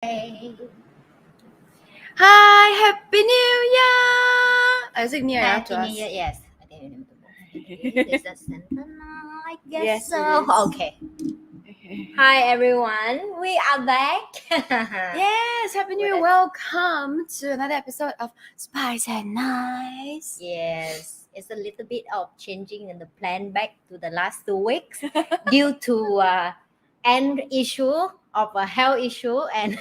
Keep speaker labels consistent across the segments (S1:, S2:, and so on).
S1: Hi, Happy New Year! Is it New Year
S2: Happy
S1: to
S2: New
S1: us?
S2: Year, yes. Okay, we need to move. Is that sentence? I guess
S1: Yes,
S2: so.
S1: it is.
S2: Okay. Hi everyone, we are back.
S1: Yes, Happy New Year.
S2: With it.
S1: Welcome to another episode of Spice and Nice.
S2: Yes, it's a little bit of changing in the plan back to the last 2 weeks due to an issue of a health issue and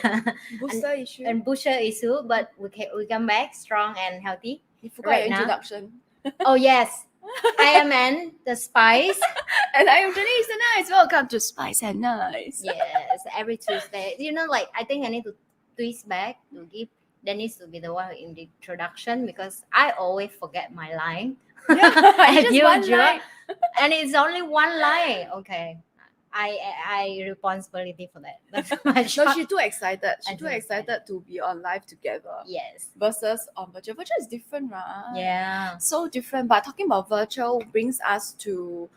S1: Booster issue.
S2: and booster issue, but we come back strong and healthy.
S1: You forgot
S2: right
S1: your
S2: now.
S1: introduction.
S2: Oh yes, I am Anne, the Spice.
S1: And I am Denise the Nice. Welcome to Spice and Nice.
S2: Yes, every Tuesday. I think I need to twist back to give Denise to be the one in the introduction because I always forget my line.
S1: Yeah,
S2: As
S1: just one
S2: usual.
S1: line.
S2: And it's only one line. Okay. I responsibility for that. That's my
S1: No,
S2: job.
S1: she's too excited. She's
S2: I
S1: too
S2: do
S1: excited to be on live together.
S2: Yes.
S1: Versus on virtual. Virtual is different, right?
S2: Yeah.
S1: So different. But talking about virtual brings us to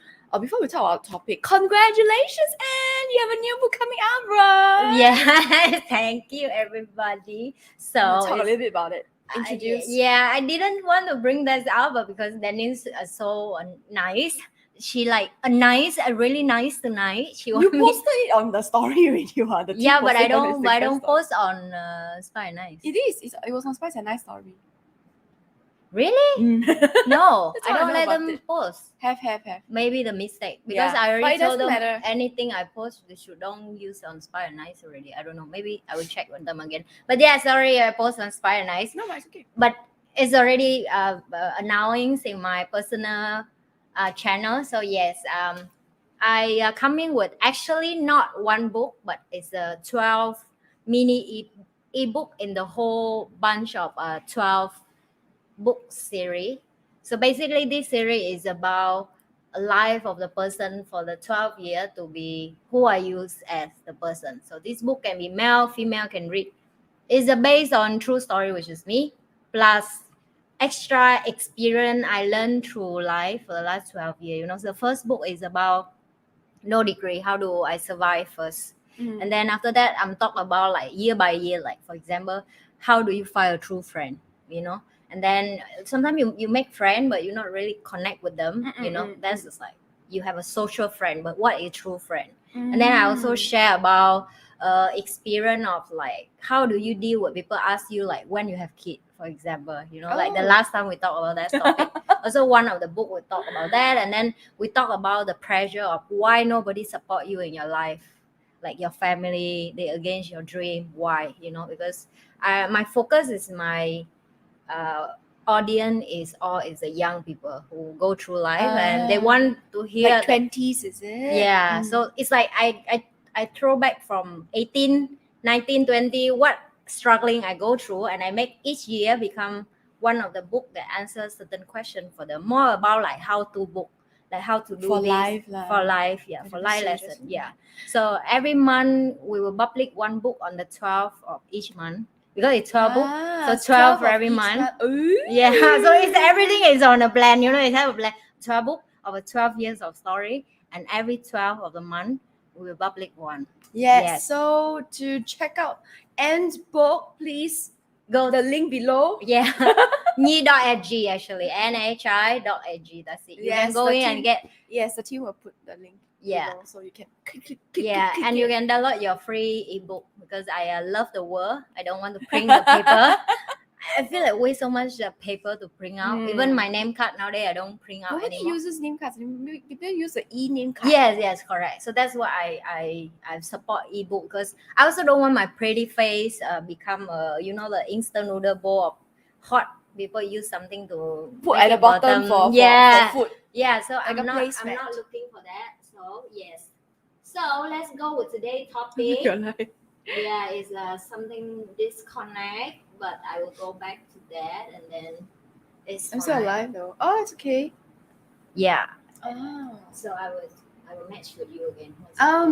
S1: before we talk about topic, congratulations, Anne! You have a new book coming out, right?
S2: Yeah. Thank you, everybody. So
S1: Talk a little bit about it. Introduce.
S2: I didn't want to bring that up, but because Denise is so nice. She really nice tonight. She
S1: You
S2: want me.
S1: posted it on the story already, the team
S2: Yeah, but I
S1: posted on
S2: don't.
S1: Instagram
S2: I don't
S1: story.
S2: post on Spy Nice.
S1: It is. It was on Spice and Nice story.
S2: Really? No,
S1: That's
S2: I
S1: all I
S2: don't
S1: know
S2: let
S1: about
S2: them
S1: it.
S2: post.
S1: Have.
S2: Maybe the mistake because
S1: Yeah,
S2: I
S1: but
S2: already
S1: it
S2: told
S1: doesn't
S2: them
S1: matter.
S2: anything I post they should don't use on Spy Nice already. I don't know. Maybe I will check with them again. But yeah, sorry, I post on Spy Nice.
S1: No, but it's okay.
S2: But it's already announced in my personal channel. So yes, I coming with actually not one book, but it's a 12 mini ebook in the whole bunch of 12 book series. So basically, this series is about a life of the person for the 12 year to be who I use as the person. So this book can be male, female can read. It's based on true story, which is me, plus extra experience I learned through life for the last 12 years. So the first book is about no degree, how do I survive first. And then after that, I'm talking about like year by year, like for example, how do you find a true friend, And then sometimes you make friend, but you not really connect with them, That's just like you have a social friend, but what is true friend? And then I also share about experience of like how do you deal with people ask you like when you have kids, for example, like the last time we talked about that topic. Also one of the book we talk about that, and then we talk about the pressure of why nobody support you in your life, like your family, they against your dream, why, because my focus is my audience is the young people who go through life and they want to hear
S1: like 20s, is it?
S2: Yeah, so it's like I throw back from 18, 19, 20, what struggling I go through, and I make each year become one of the book that answers certain question for them, more about like how to book, like how to do
S1: For
S2: this
S1: life lah.
S2: for life, yeah, for life lesson, yeah. So every month we will publish one book on the 12th of each month because it's 12 book, so 12 for every month. Yeah, so it's everything is on a plan, it have a plan. 12 book of a 12 years of story, and every 12 of the month we will publish one.
S1: Yes. So to check out Anne's book, please go the link below.
S2: Yeah. Ni.ag actually. NHI.ag. That's it. You can go in and get.
S1: Yes, the team will put the link below, so you can click,
S2: and you can download your free ebook because I love the word. I don't want to print the paper. I feel like waste so much paper to print out. Even my name card nowadays I don't print out
S1: Nobody
S2: anymore.
S1: uses name cards. People use the e-name card.
S2: Yes, correct. So that's why I support ebook, because I also don't want my pretty face become the instant noodle bowl of hot. People use something to
S1: put at the bottom for food.
S2: Yeah, so
S1: like
S2: I'm not looking for that. So yes. So let's go with today's topic. Yeah, it's something disconnect, but I will go back to that, and then it's.
S1: I'm still alive though. Oh, it's okay.
S2: Yeah.
S1: Oh.
S2: So I will match with you again.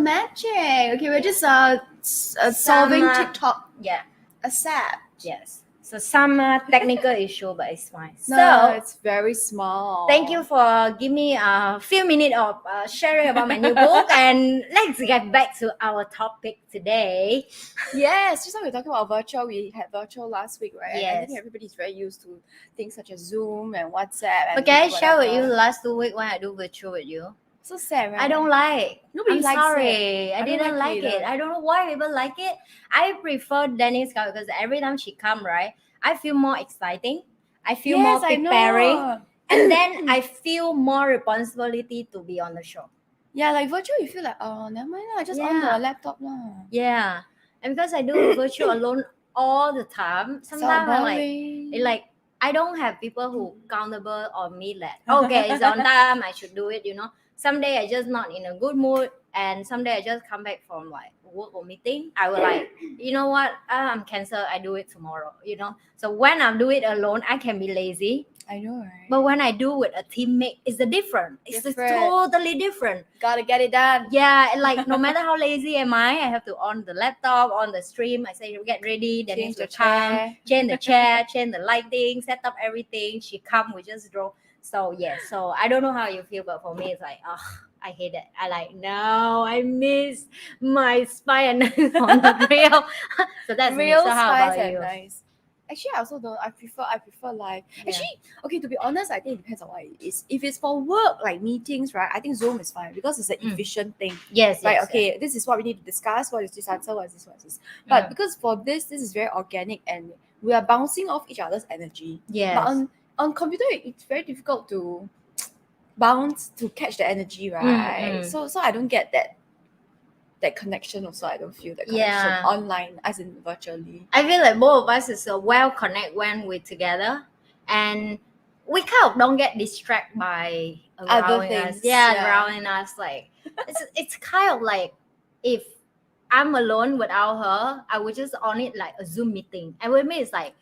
S1: Matching. Okay, we're just solving TikTok.
S2: Yeah.
S1: Accept.
S2: Yes. So some technical issue, but it's fine.
S1: No,
S2: So
S1: it's very small.
S2: thank you for giving me a few minutes of sharing about my new book, and let's get back to our topic today.
S1: Yes, just like we're talking about virtual, we had virtual last week, right? And I think
S2: Yes.
S1: everybody's very used to things such as Zoom and WhatsApp. And
S2: Okay, I share with you
S1: whatever.
S2: last 2 weeks when I do virtual with you.
S1: So sad, right?
S2: I don't like.
S1: Nobody
S2: I'm
S1: likes
S2: sorry.
S1: it.
S2: I
S1: I don't
S2: didn't
S1: like
S2: like
S1: it
S2: it.
S1: either.
S2: I don't know why people like it. I prefer Denise because every time she come, right, I feel more exciting. I feel more
S1: Yes, I
S2: preparing.
S1: know.
S2: And then I feel more responsibility to be on the show.
S1: Yeah, like virtual, you feel like, oh, never mind lah, just on
S2: Yeah.
S1: the laptop lah.
S2: Yeah. And because I do virtual alone all the time,
S1: So
S2: sometimes I'm
S1: boring.
S2: like I don't have people who accountable on me that okay, it's on time, I should do it, you know. Someday I just not in a good mood, and someday I just come back from like work or meeting. I will like, you know what, I'm canceled, I do it tomorrow, you know. So when I do it alone, I can be lazy.
S1: I know, right?
S2: But when I do with a teammate, it's a different. It's a
S1: Different.
S2: totally different.
S1: Gotta get it done.
S2: Yeah, and like no matter how lazy am I have to on the laptop, on the stream. I say get ready, then
S1: Change
S2: will
S1: the
S2: come,
S1: chair.
S2: change the chair, change the lighting, set up everything. She come, we just draw. So yeah, so I don't know how you feel, but for me it's like, I hate it. I like no, I miss my spy and on the real. So that's me.
S1: Real
S2: So how
S1: spice
S2: about
S1: and
S2: you?
S1: nice. Actually, I also don't. I prefer live.
S2: Yeah.
S1: Actually, okay. To be honest, I think it depends on what it is. If it's for work, like meetings, right? I think Zoom is fine because it's an efficient thing.
S2: Yes,
S1: Right?
S2: yes,
S1: Okay, this is what we need to discuss. What is this answer? What is this? What is this? But
S2: Mm.
S1: because for this is very organic and we are bouncing off each other's energy.
S2: Yes.
S1: But on computer, it's very difficult to bounce to catch the energy, right? So I don't get that connection also. I don't feel that connection
S2: Yeah.
S1: online as in virtually.
S2: I feel like both of us is well connect when we're together, and we kind of don't get distracted by
S1: Other
S2: around us.
S1: things,
S2: Yeah,
S1: yeah.
S2: around us. Like it's kind of like if I'm alone without her, I would just on it like a Zoom meeting. And with me, it's like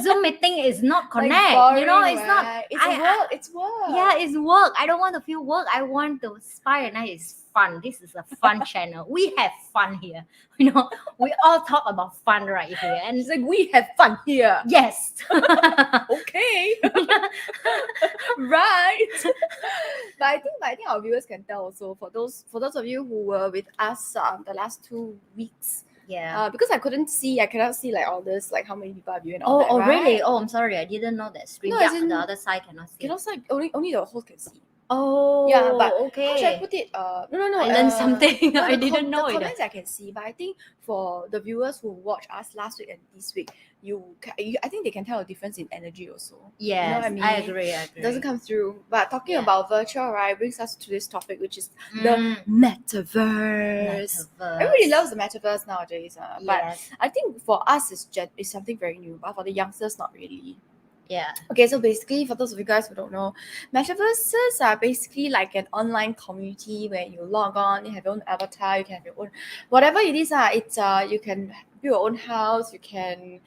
S2: Zoom meeting is not
S1: Like
S2: connect. you know,
S1: boring,
S2: it's not.
S1: right? It's work. It's work.
S2: Yeah, it's work. I don't want to feel work. I want to spy and I is fun. This is a fun channel. We have fun here. You know, we all talk about fun right here. And
S1: It's like we have fun here.
S2: yes.
S1: Okay. Right. But I think our viewers can tell also for those of you who were with us the last 2 weeks.
S2: Yeah.
S1: Because I cannot see like all this, like how many people are viewing.
S2: Oh,
S1: that,
S2: really?
S1: right?
S2: Oh, I'm sorry. I didn't know that. Stream.
S1: No,
S2: Yeah,
S1: as in-
S2: the other side cannot see.
S1: Cannot see. Only the host can see.
S2: Oh,
S1: Yeah, but
S2: okay.
S1: how should I put it? No.
S2: I learned something.
S1: No,
S2: I
S1: the
S2: didn't know
S1: the
S2: it.
S1: comments I can see, but I think for the viewers who watched us last week and this week, I think they can tell a difference in energy also.
S2: Yes,
S1: what I mean?
S2: I agree.
S1: It doesn't come through. But talking
S2: Yeah.
S1: about virtual, right, brings us to this topic, which is the metaverse. Everybody loves the metaverse nowadays, but
S2: Yes.
S1: I think for us it's something very new, but for the youngsters, not really.
S2: Yeah.
S1: Okay, so basically, for those of you guys who don't know, metaverses are basically like an online community where you log on, you have your own avatar, you can have your own whatever it is. It's you can build your own house, you can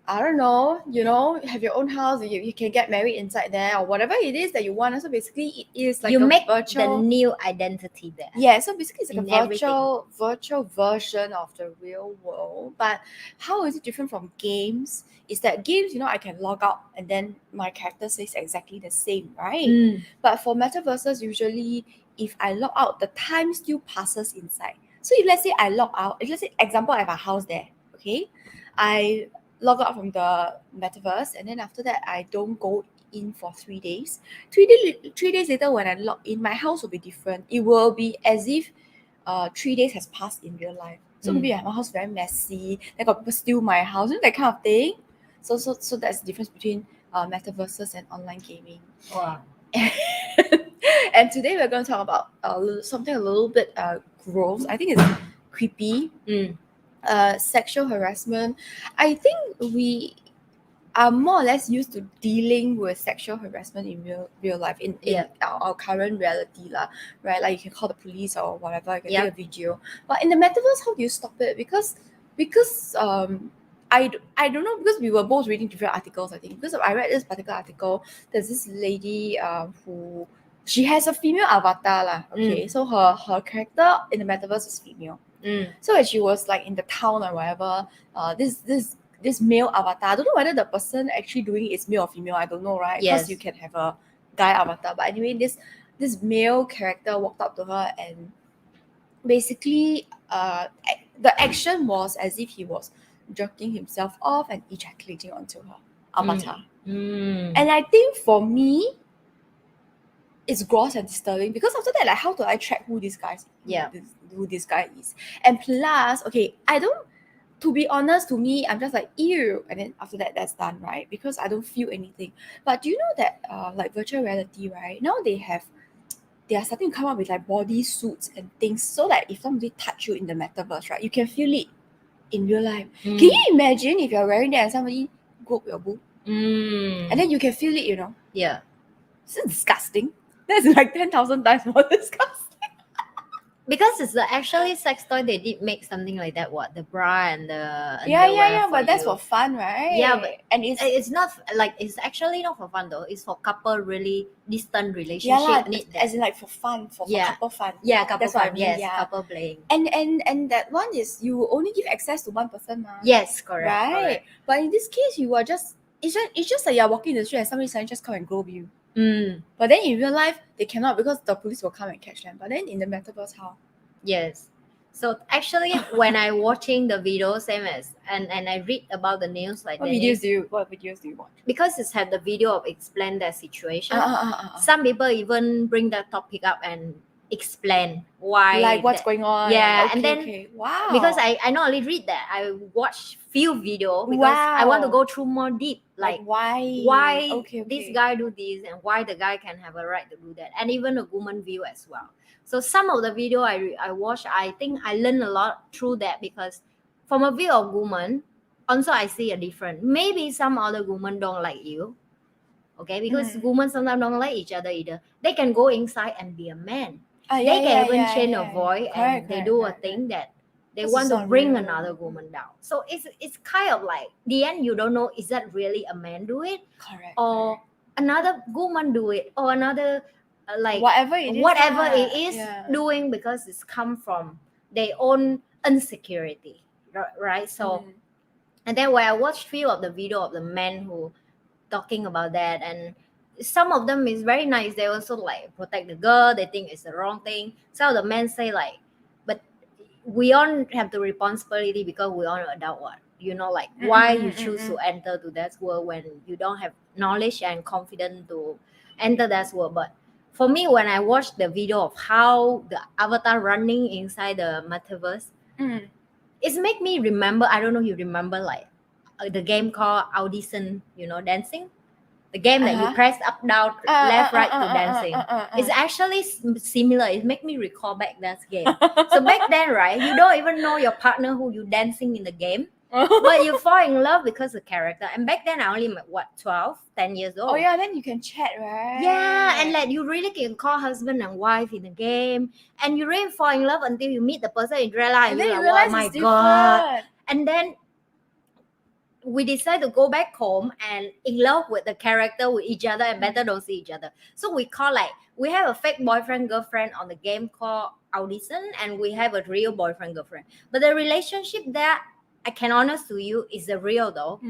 S1: I don't know, have your own house, you can get married inside there or whatever it is that you want. So basically, it is like
S2: you
S1: a
S2: make
S1: virtual
S2: the new identity there.
S1: Yeah, so basically it's like
S2: In
S1: a virtual version of the real world. But how is it different from games? Is that games, I can log out and then my character says exactly the same, right? But for metaverses, usually if I log out, the time still passes inside. So if let's say I log out, let's say example, I have a house there, okay? I log out from the metaverse and then after that I don't go in for 3 days. 3 days later when I log in, my house will be different. It will be as if 3 days has passed in real life. So maybe my house very messy, then got people steal my house, that kind of thing. So that's the difference between metaverses and online gaming.
S2: Wow.
S1: And today we're going to talk about something a little bit gross. I think it's creepy. Sexual harassment. I think we are more or less used to dealing with sexual harassment in real life in our current reality right? Like you can call the police or whatever, you can take a video. But in the metaverse, how do you stop it? Because I don't know, because we were both reading different articles. I think because I read this particular article, there's this lady who she has a female avatar okay. So her character in the metaverse is female. So when she was like in the town or whatever, this this male avatar. I don't know whether the person actually doing it is male or female. I don't know, right? Because
S2: Yes.
S1: you can have a guy avatar. But anyway, this male character walked up to her and basically the action was as if he was jerking himself off and ejaculating onto her avatar.
S2: Mm.
S1: And I think for me, it's gross and disturbing because after that, like, how do I track who this guy is? And plus, okay, I don't. To be honest, to me, I'm just like ew, and then after that, that's done, right? Because I don't feel anything. But do you know that, like virtual reality, right? Now they are starting to come up with like body suits and things, so that if somebody touch you in the metaverse, right, you can feel it in real life. Can you imagine if you're wearing that and somebody go up your boob, and then you can feel it,
S2: Yeah.
S1: It's disgusting. That's like 10,000 times more disgusting.
S2: Because it's actually sex toy, they did make something like that. What, the bra and the
S1: Yeah,
S2: for
S1: but that's
S2: you.
S1: for fun, right?
S2: Yeah, but
S1: and
S2: it's not like, it's actually not for fun though. It's for couple really distant relationship. Need that.
S1: As in like for fun, for couple fun.
S2: Yeah, couple
S1: that's
S2: fun.
S1: What I mean,
S2: yes,
S1: yeah.
S2: couple playing.
S1: And that one is you only give access to one person, ma.
S2: Yes, correct.
S1: Right.
S2: Correct.
S1: But in this case, you are just it's just like you're walking in the street and somebody suddenly just come and grab you. But then in real life, they cannot because the police will come and catch them. But then in the metaverse, how?
S2: Yes. So actually, when I watching the video, same as and I read about the news, like
S1: what videos do you watch?
S2: Because it's had the video of explain that situation. Some people even bring that topic up and explain why,
S1: like what's going on.
S2: Yeah,
S1: okay,
S2: and then
S1: wow.
S2: Because I not only read that, I watch few video because I want to go through more deep, like why this guy do this and why the guy can have a right to do that, and even a woman view as well. So some of the video I watch, I think I learn a lot through that, because from a view of woman, also I see a different. Maybe some other women don't like you, okay? Because women sometimes don't like each other either. They can go inside and be a man. They can even change a voice and they do a thing that they want to bring another woman down. So it's kind of like the end. You don't know, is that really a man do it, or another woman do it, or another like whatever it is doing, because it's come from their own insecurity, right? So and then when I watched few of the video of the men who talking about that, and some of them is very nice. They also like protect the girl. They think it's the wrong thing. Some of the men say like, but we all have the responsibility because we are adult. What, like why you choose to enter to that world when you don't have knowledge and confidence to enter that world. But for me, when I watched the video of how the avatar running inside the metaverse, it's make me remember. I don't know if you remember like the game called Audition, dancing. The game that you press up, down, left, right to dancing. It's actually similar. It make me recall back that game. So back then, right, you don't even know your partner who you dancing in the game, but you fall in love because of the character. And back then, I only 10 years old.
S1: Oh yeah, then you can chat, right?
S2: Yeah, and like you really can call husband and wife in the game, and you really fall in love until you meet the person in real life.
S1: And then you
S2: like,
S1: realize
S2: oh my
S1: it's
S2: god!
S1: different.
S2: And then we decide to go back home and in love with the character, with each other, and better don't see each other. So we have a fake boyfriend girlfriend on the game called Audition, and we have a real boyfriend girlfriend. But the relationship that I can honest to you is the real though,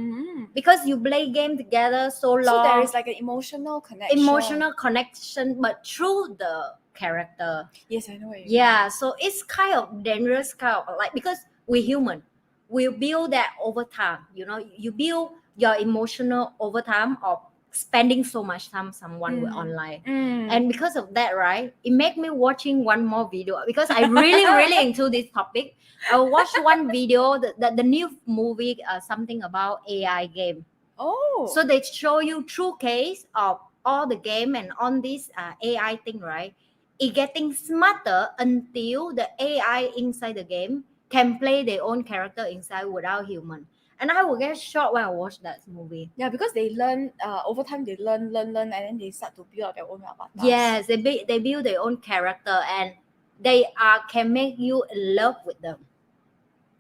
S2: because you play game together so long.
S1: So there is like an emotional connection.
S2: But through the character.
S1: Yes, I know what you mean.
S2: Yeah, so it's kind of dangerous, kind of like, because we're human. We build that over time. You build your emotional over time of spending so much time someone with online. And because of that, right, it made me watching one more video, because I really into this topic. I watched one video, the new movie, something about AI game.
S1: Oh,
S2: so they show you true case of all the game, and on this AI thing, right, it getting smarter until the AI inside the game can play their own character inside without human. And I will get shocked when I watch that movie.
S1: Yeah, because they learn over time. They learn, and then they start to build up their own avatars.
S2: Yes, they build their own character, and they can make you in love with them.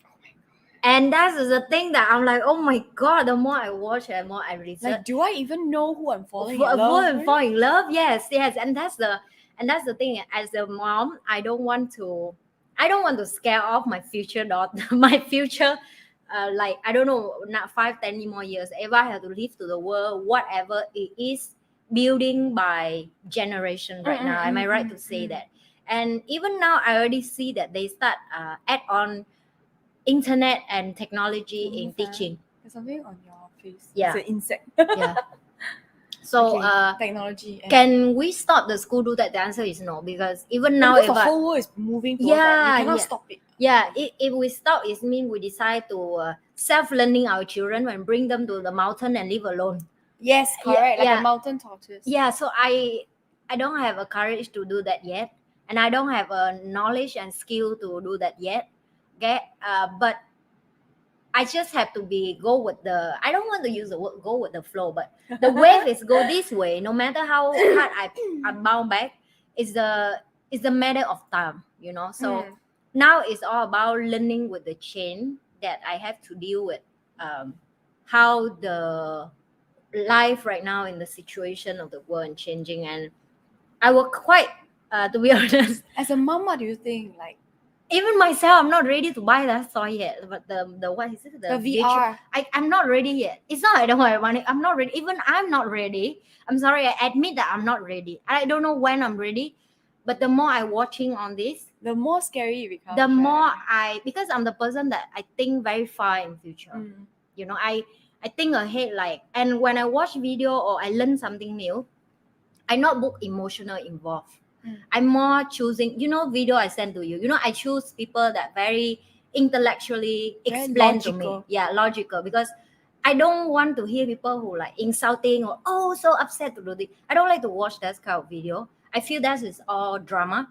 S1: Oh my god!
S2: And that is the thing that I'm like, oh my god! The more I watch, the more I research.
S1: Like, do I even know who I'm falling in love?
S2: Fall in love? Yes, and that's the thing. As a mom, I don't want to scare off my future daughter, my future like I don't know, not 5-10 more years, if I have to live to the world, whatever it is building by generation right now. Am I right to say that? And even now I already see that they start add on internet and technology in teaching.
S1: There's something on your face.
S2: Yeah.
S1: It's an insect.
S2: Yeah. So
S1: technology.
S2: can we stop the school do that? The answer is no, because even now
S1: because the whole world is moving towards that. You cannot stop it.
S2: Yeah, if we stop, it means we decide to self-learning our children and bring them to the mountain and live alone.
S1: Yes, correct. Like a mountain tortoise.
S2: Yeah, so I don't have a courage to do that yet, and I don't have a knowledge and skill to do that yet. Okay, but I just have to go with the, I don't want to use the word go with the flow, but the wave is go this way. No matter how hard I bounce back, it's the matter of time, you know. So now it's all about learning with the change that I have to deal with, how the life right now in the situation of the world changing. And I was quite, to be honest,
S1: as a mom, what do you think? Like,
S2: even myself, I'm not ready to buy that toy yet. But the what is it?
S1: The VR.
S2: I'm not ready yet. It's not I don't have money. I'm not ready. Even I'm not ready. I'm sorry. I admit that I'm not ready. I don't know when I'm ready. But the more I watching on this,
S1: the more scary it becomes.
S2: The more because I'm the person that I think very far in future. You know, I think ahead. Like, and when I watch video or I learn something new, I not book emotional involved. I'm more choosing, you know, video I send to you. You know, I choose people that very intellectually explain to me. Yeah, logical. Because I don't want to hear people who like insulting or so upset to do this. I don't like to watch that kind of video. I feel that is all drama.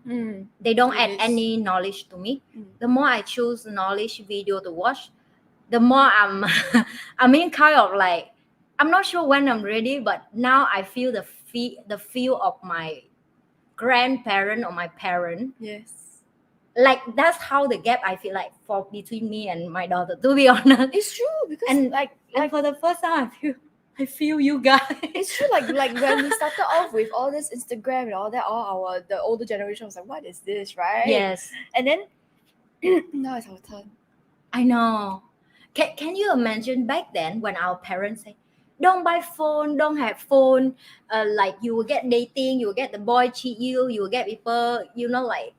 S2: They don't add any knowledge to me. The more I choose knowledge video to watch, the more I'm I'm in kind of like, I'm not sure when I'm ready, but now I feel the feel of my grandparent or my parent.
S1: Yes,
S2: like that's how the gap I feel like for between me and my daughter, to be honest.
S1: It's true, because
S2: and like for the first time I feel you guys.
S1: It's true, like when we started off with all this Instagram and all that, the older generation was like, what is this, right?
S2: Yes.
S1: And then now it's our turn.
S2: I know. Can you imagine back then when our parents say, don't buy phone, don't have phone, like you will get dating, you will get the boy cheat you, you will get people, you know, like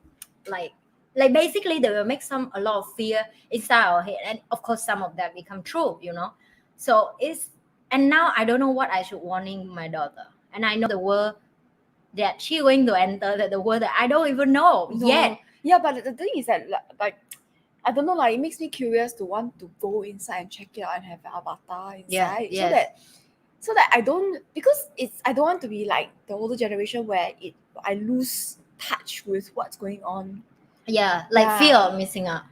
S2: basically they will make a lot of fear inside our head, and of course some of that become true, you know. So and now I don't know what I should warning my daughter, and I know the world that she's going to enter, that the world that I don't even know yet.
S1: Yeah, but the thing is that like I don't know, like it makes me curious to want to go inside and check it out and have an avatar inside. So that I don't, because I don't want to be like the older generation where I lose touch with what's going on.
S2: Yeah, like fear of missing out.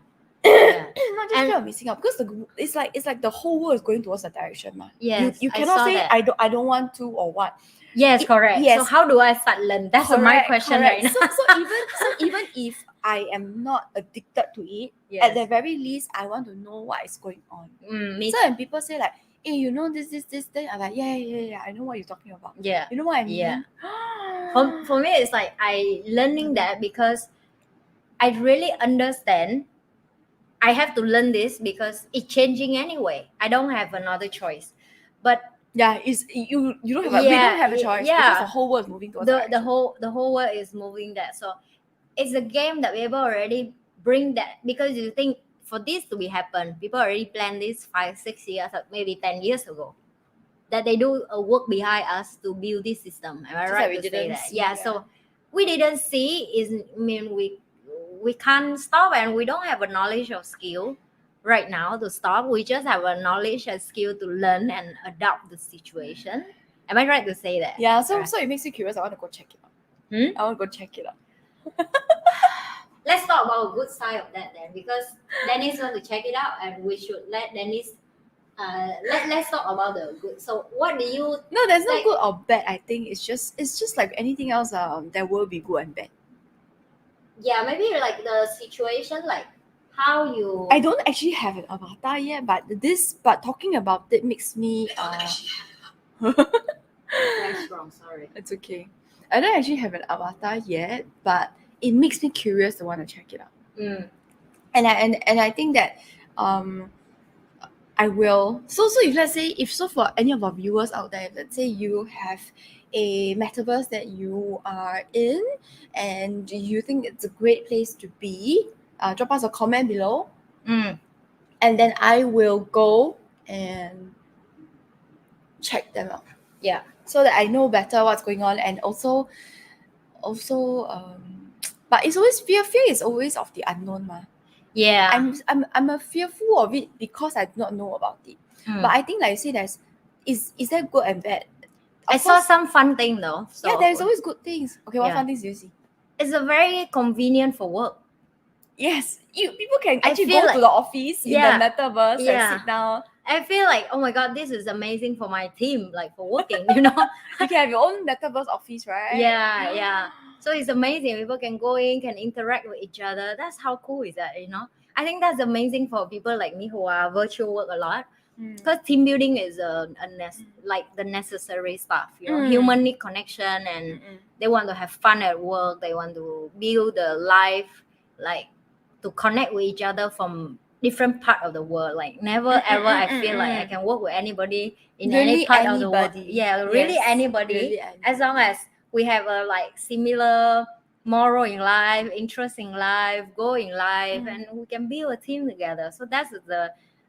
S1: Not just fear of missing out, because it's like the whole world is going towards that direction, ma.
S2: Yes,
S1: you cannot say I don't want to or what.
S2: Yes, correct. Yes. So how do I start learn? That's my question right now.
S1: So even if I am not addicted to it, at the very least I want to know what is going on. So when people say like, hey, you know this, then I'm like, yeah, I know what you're talking about.
S2: Yeah.
S1: You know what I mean?
S2: Yeah. For me, it's like I learning that because I really understand I have to learn this because it's changing anyway. I don't have another choice. But
S1: yeah, it's you don't have we don't have a choice, because the whole world is moving towards
S2: the whole world is moving that. So it's a game that people already bring that, because you think for this to be happen, people already planned this 5-6 years, maybe 10 years ago, that they do a work behind us to build this system. Am I right to say that? Yeah. So we didn't see is mean we can't stop, and we don't have a knowledge or skill right now to stop. We just have a knowledge and skill to learn and adapt the situation. Am I right to say that?
S1: Yeah. So it makes me curious. I want to go check it out. I want to go check it out.
S2: Let's talk about a good side of that then, because Denise want to check it out, and we should let Denise. Let's talk about the good. So what do you?
S1: No, there's no good or bad. I think it's just like anything else. There will be good and bad.
S2: Yeah, maybe like the situation, like how you.
S1: I don't actually have an avatar yet, but talking about it makes me.
S2: Very strong. Sorry.
S1: It's okay. I don't actually have an avatar yet, but it makes me curious to want to check it out. And I think that I will. So if let's say for any of our viewers out there, let's say you have a metaverse that you are in and you think it's a great place to be, drop us a comment below. And then I will go and check them out.
S2: Yeah.
S1: So that I know better what's going on, and also but it's always fear is always of the unknown ma.
S2: Yeah.
S1: I'm a fearful of it because I do not know about it. But I think like you say is that good and bad?
S2: I saw some fun thing though. So
S1: yeah, there's always good things. Okay, what
S2: Yeah.
S1: fun things do you see?
S2: It's a very convenient for work.
S1: Yes, people can
S2: I
S1: actually
S2: feel
S1: go
S2: like-
S1: to the office in the
S2: Yeah.
S1: metaverse and
S2: Yeah.
S1: sit down.
S2: I feel like, oh my god, this is amazing for my team, like for working, you know.
S1: You can have your own metaverse office, right?
S2: Yeah. So it's amazing. People can go in, can interact with each other. That's how cool is that, you know? I think that's amazing for people like me who are virtual work a lot. Because team building is like the necessary stuff, you know. Human need connection, and they want to have fun at work. They want to build a life, like to connect with each other from different part of the world. Like never ever I feel like I can work with anybody in
S1: Really
S2: any part of the world.
S1: anybody.
S2: Yeah, really
S1: Yes,
S2: anybody.
S1: really anybody.
S2: As long as we have a like similar moral in life, interest in life, goal in life, and we can build a team together. So that's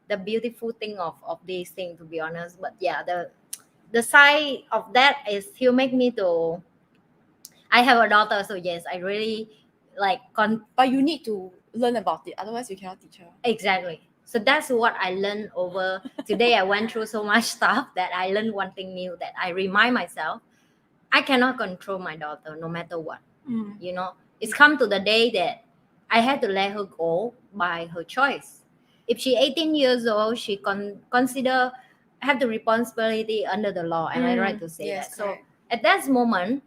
S2: the beautiful thing of this thing, to be honest. But yeah, the side of that is still make me to. I have a daughter, so yes, I really like
S1: But you need to learn about it, otherwise you cannot teach her.
S2: Exactly. So that's what I learned over today. I went through so much stuff that I learned one thing new, that I remind myself I cannot control my daughter no matter what. You know, it's come to the day that I had to let her go by her choice. If she's 18 years old, she consider have the responsibility under the law, and I right to say
S1: yes,
S2: that. So
S1: correct.
S2: at that moment,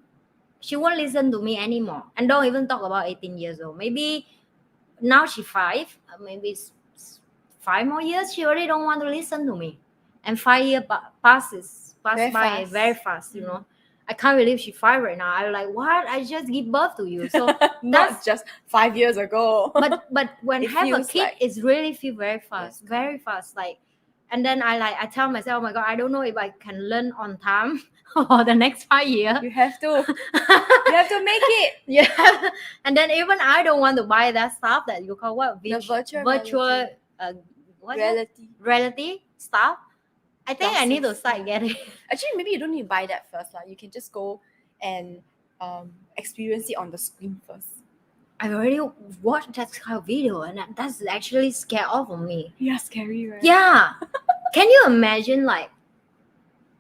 S2: she won't listen to me anymore. And don't even talk about 18 years old. Maybe now she's 5, maybe 5 more years, she already don't want to listen to me. And 5 years pass
S1: Very
S2: by
S1: fast.
S2: very fast, you know. I can't believe she's 5 right now. I'm like, what? I just give birth to you. So
S1: not just 5 years ago.
S2: but when
S1: It
S2: have a
S1: feels
S2: kid,
S1: like-
S2: it's really feel very fast,
S1: Yes,
S2: very fast. Like, and then I tell myself, oh my god, I don't know if I can learn on time or the next 5 years.
S1: You have to. You have to make it.
S2: Yeah. And then even I don't want to buy that stuff that you call what?
S1: The virtual
S2: What's
S1: reality.
S2: reality stuff. I think I need to
S1: Glasses,
S2: start
S1: yeah.
S2: getting.
S1: Actually, maybe you don't need to buy that first. You can just go and experience it on the screen first.
S2: I already watched that kind of video, and that's actually scare off of me.
S1: Yeah, scary, right?
S2: Yeah. Can you imagine like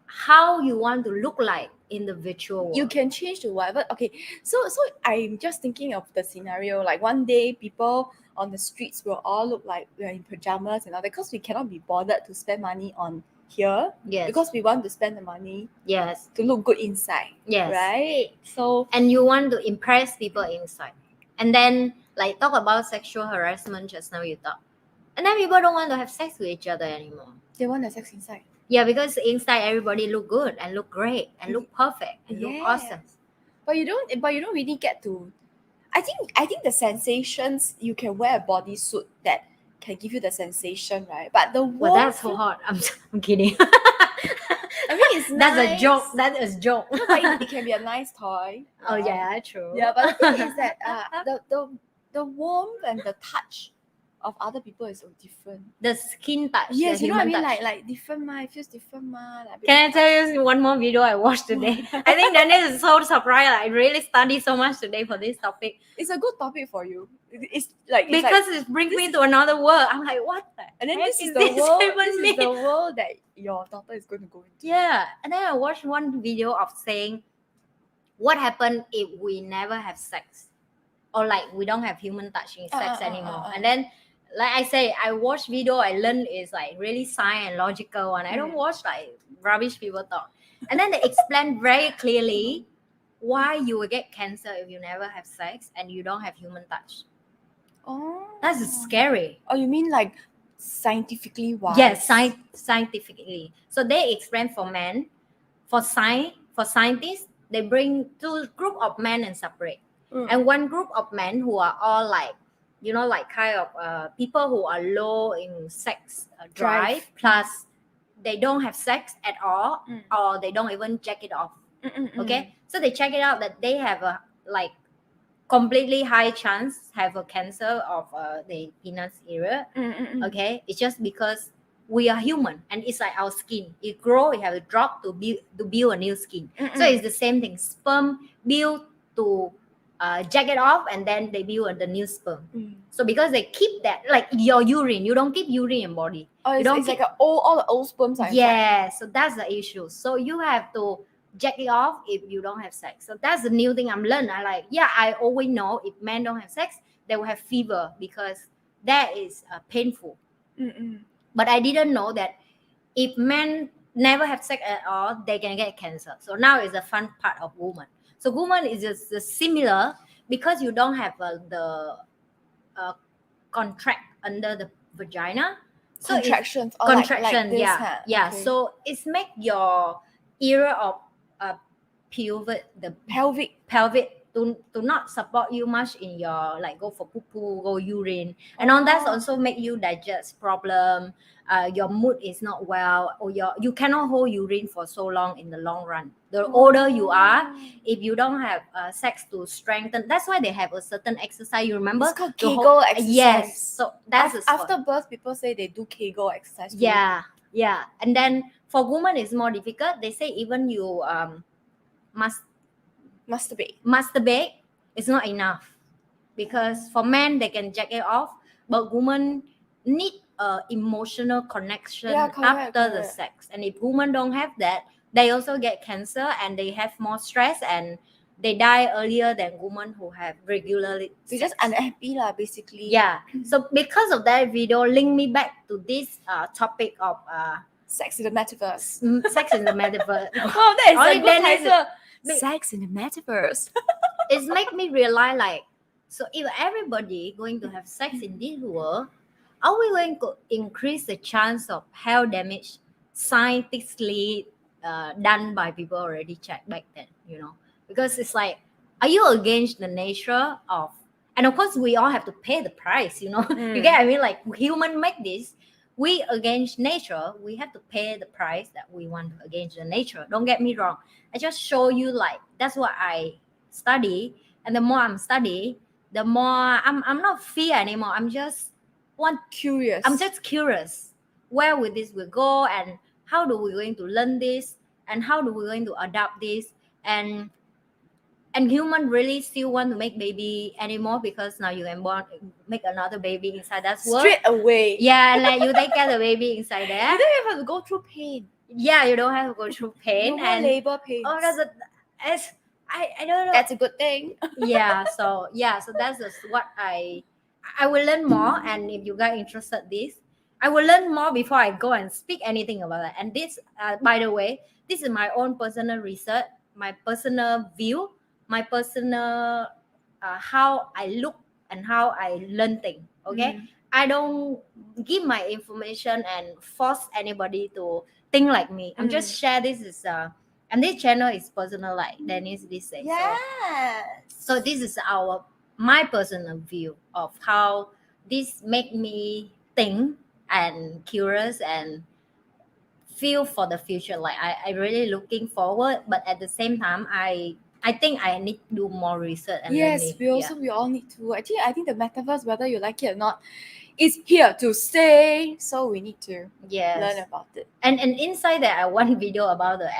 S2: how you want to look like in the virtual world?
S1: You can change to whatever. Okay, so I'm just thinking of the scenario, like one day people on the streets will all look like we're in pajamas and all that, because we cannot be bothered to spend money on here.
S2: Yes.
S1: Because we want to spend the money
S2: Yes.
S1: to look good inside.
S2: Yes.
S1: Right? So
S2: And you want to impress people inside. And then like talk about sexual harassment just now you talk. And then people don't want to have sex with each other anymore.
S1: they want the sex inside.
S2: Yeah, because inside everybody look good and look great and look perfect and look awesome.
S1: But you don't really get to. I think the sensations, you can wear a bodysuit that can give you the sensation, right? But the
S2: Well, that's so hot. I'm kidding.
S1: I mean, it's
S2: That's
S1: nice.
S2: a joke. That is joke.
S1: No, but it can be a nice toy.
S2: Oh yeah, true.
S1: Yeah, but the thing is that the warmth and the touch of other people is so different.
S2: The skin touch.
S1: Yes,
S2: the
S1: you know what I
S2: human
S1: mean?
S2: touch.
S1: Like different ma. It feels different ma. Like
S2: Can I tell you one more video I watched today? I think Denise is so surprised. I really studied so much today for this topic.
S1: It's a good topic for you. It's like
S2: Because it brings me to another world. I'm like, what the
S1: and then
S2: heck
S1: this is
S2: is
S1: the
S2: this
S1: world.
S2: even
S1: This is
S2: mean?
S1: the world that your daughter is going to go into.
S2: Yeah. And then I watched one video of saying, what happened if we never have sex? Or like we don't have human touching sex anymore. And then like I say, I watch video I learn is like really science and logical one. I don't watch like rubbish people talk. And then they explain very clearly why you will get cancer if you never have sex and you don't have human touch.
S1: Oh,
S2: That's scary.
S1: Oh, you mean like scientifically wise?
S2: Yes, scientifically. So they explain for men, for scientists, they bring two group of men and separate. And one group of men who are all like, you know, like kind of people who are low in sex drive, plus they don't have sex at all, or they don't even check it off. Okay, so they check it out that they have a like completely high chance have a cancer of the penis area. Okay, it's just because we are human and it's like our skin. It grow, it have a drop to build a new skin. So it's the same thing. Sperm build to jack it off, and then they build the new sperm. So because they keep that, like your urine, you don't keep urine in body.
S1: Oh,
S2: you
S1: it's,
S2: don't
S1: it's
S2: keep,
S1: like all the old sperms are inside.
S2: yeah. So that's the issue. So you have to jack it off if you don't have sex. So that's the new thing I'm learning. I always know if men don't have sex, they will have fever because that is painful. But I didn't know that if men never have sex at all, they can get cancer. So now is the fun part of woman. So woman is just similar because you don't have the contract under the vagina. So
S1: Contractions. Or
S2: contraction,
S1: like this,
S2: yeah,
S1: huh?
S2: yeah.
S1: Okay.
S2: So it's make your area of pelvic to not support you much in your like go for poo, go urine, and all that also make you digest problem. Your mood is not well, or you cannot hold urine for so long in the long run. The older you are, if you don't have sex to strengthen, that's why they have a certain exercise. You remember?
S1: It's called Kegel exercise.
S2: Yes. So that's
S1: after birth, people say they do Kegel exercise. Too.
S2: Yeah. And then for women, it's more difficult. They say even you masturbate, it's not enough, because for men they can jack it off, but women need emotional connection after the sex. And if women don't have that, they also get cancer and they have more stress and they die earlier than women who have regularly
S1: They're just unhappy lah, basically.
S2: Yeah. So because of that video, link me back to this topic of
S1: sex in the metaverse.
S2: Sex in the metaverse.
S1: Wow, that is a good title.
S2: Sex in the metaverse. It's make me realize, like, so if everybody going to have sex in this world, are we going to increase the chance of health damage scientifically done by people already checked back then, you know? Because it's like, are you against the nature of, and of course we all have to pay the price, you know? You get what I mean? Like, human make this, we against nature, we have to pay the price that we want to against the nature. Don't get me wrong. I just show you, like, that's what I study, and the more I'm studying, the more I'm not fear anymore. I'm just
S1: curious.
S2: I'm just curious. Where will this will go, and how do we going to learn this, and how do we going to adapt this, and human really still want to make baby anymore, because now you can make another baby inside that world.
S1: Straight away.
S2: Yeah, like you take care of the baby inside there.
S1: You don't have to go through pain.
S2: Yeah, you don't have to go through pain.
S1: No more labor pain.
S2: Oh, I don't know.
S1: That's a good thing.
S2: So that's just what I will learn more. And if you guys interested this, I will learn more before I go and speak anything about that. And this, by the way, this is my own personal research, my personal view, my personal how I look and how I learn things. Okay, I don't give my information and force anybody to think like me. I'm just share this is and this channel is personal, like Denise this say.
S1: Yes.
S2: So this is my personal view of how this make me think and curious and feel for the future. Like I really looking forward, but at the same time I think I need to do more research and
S1: yes, we all need to. I think the metaverse, whether you like it or not, is here to stay. So we need to learn about it.
S2: And inside there, I want video about the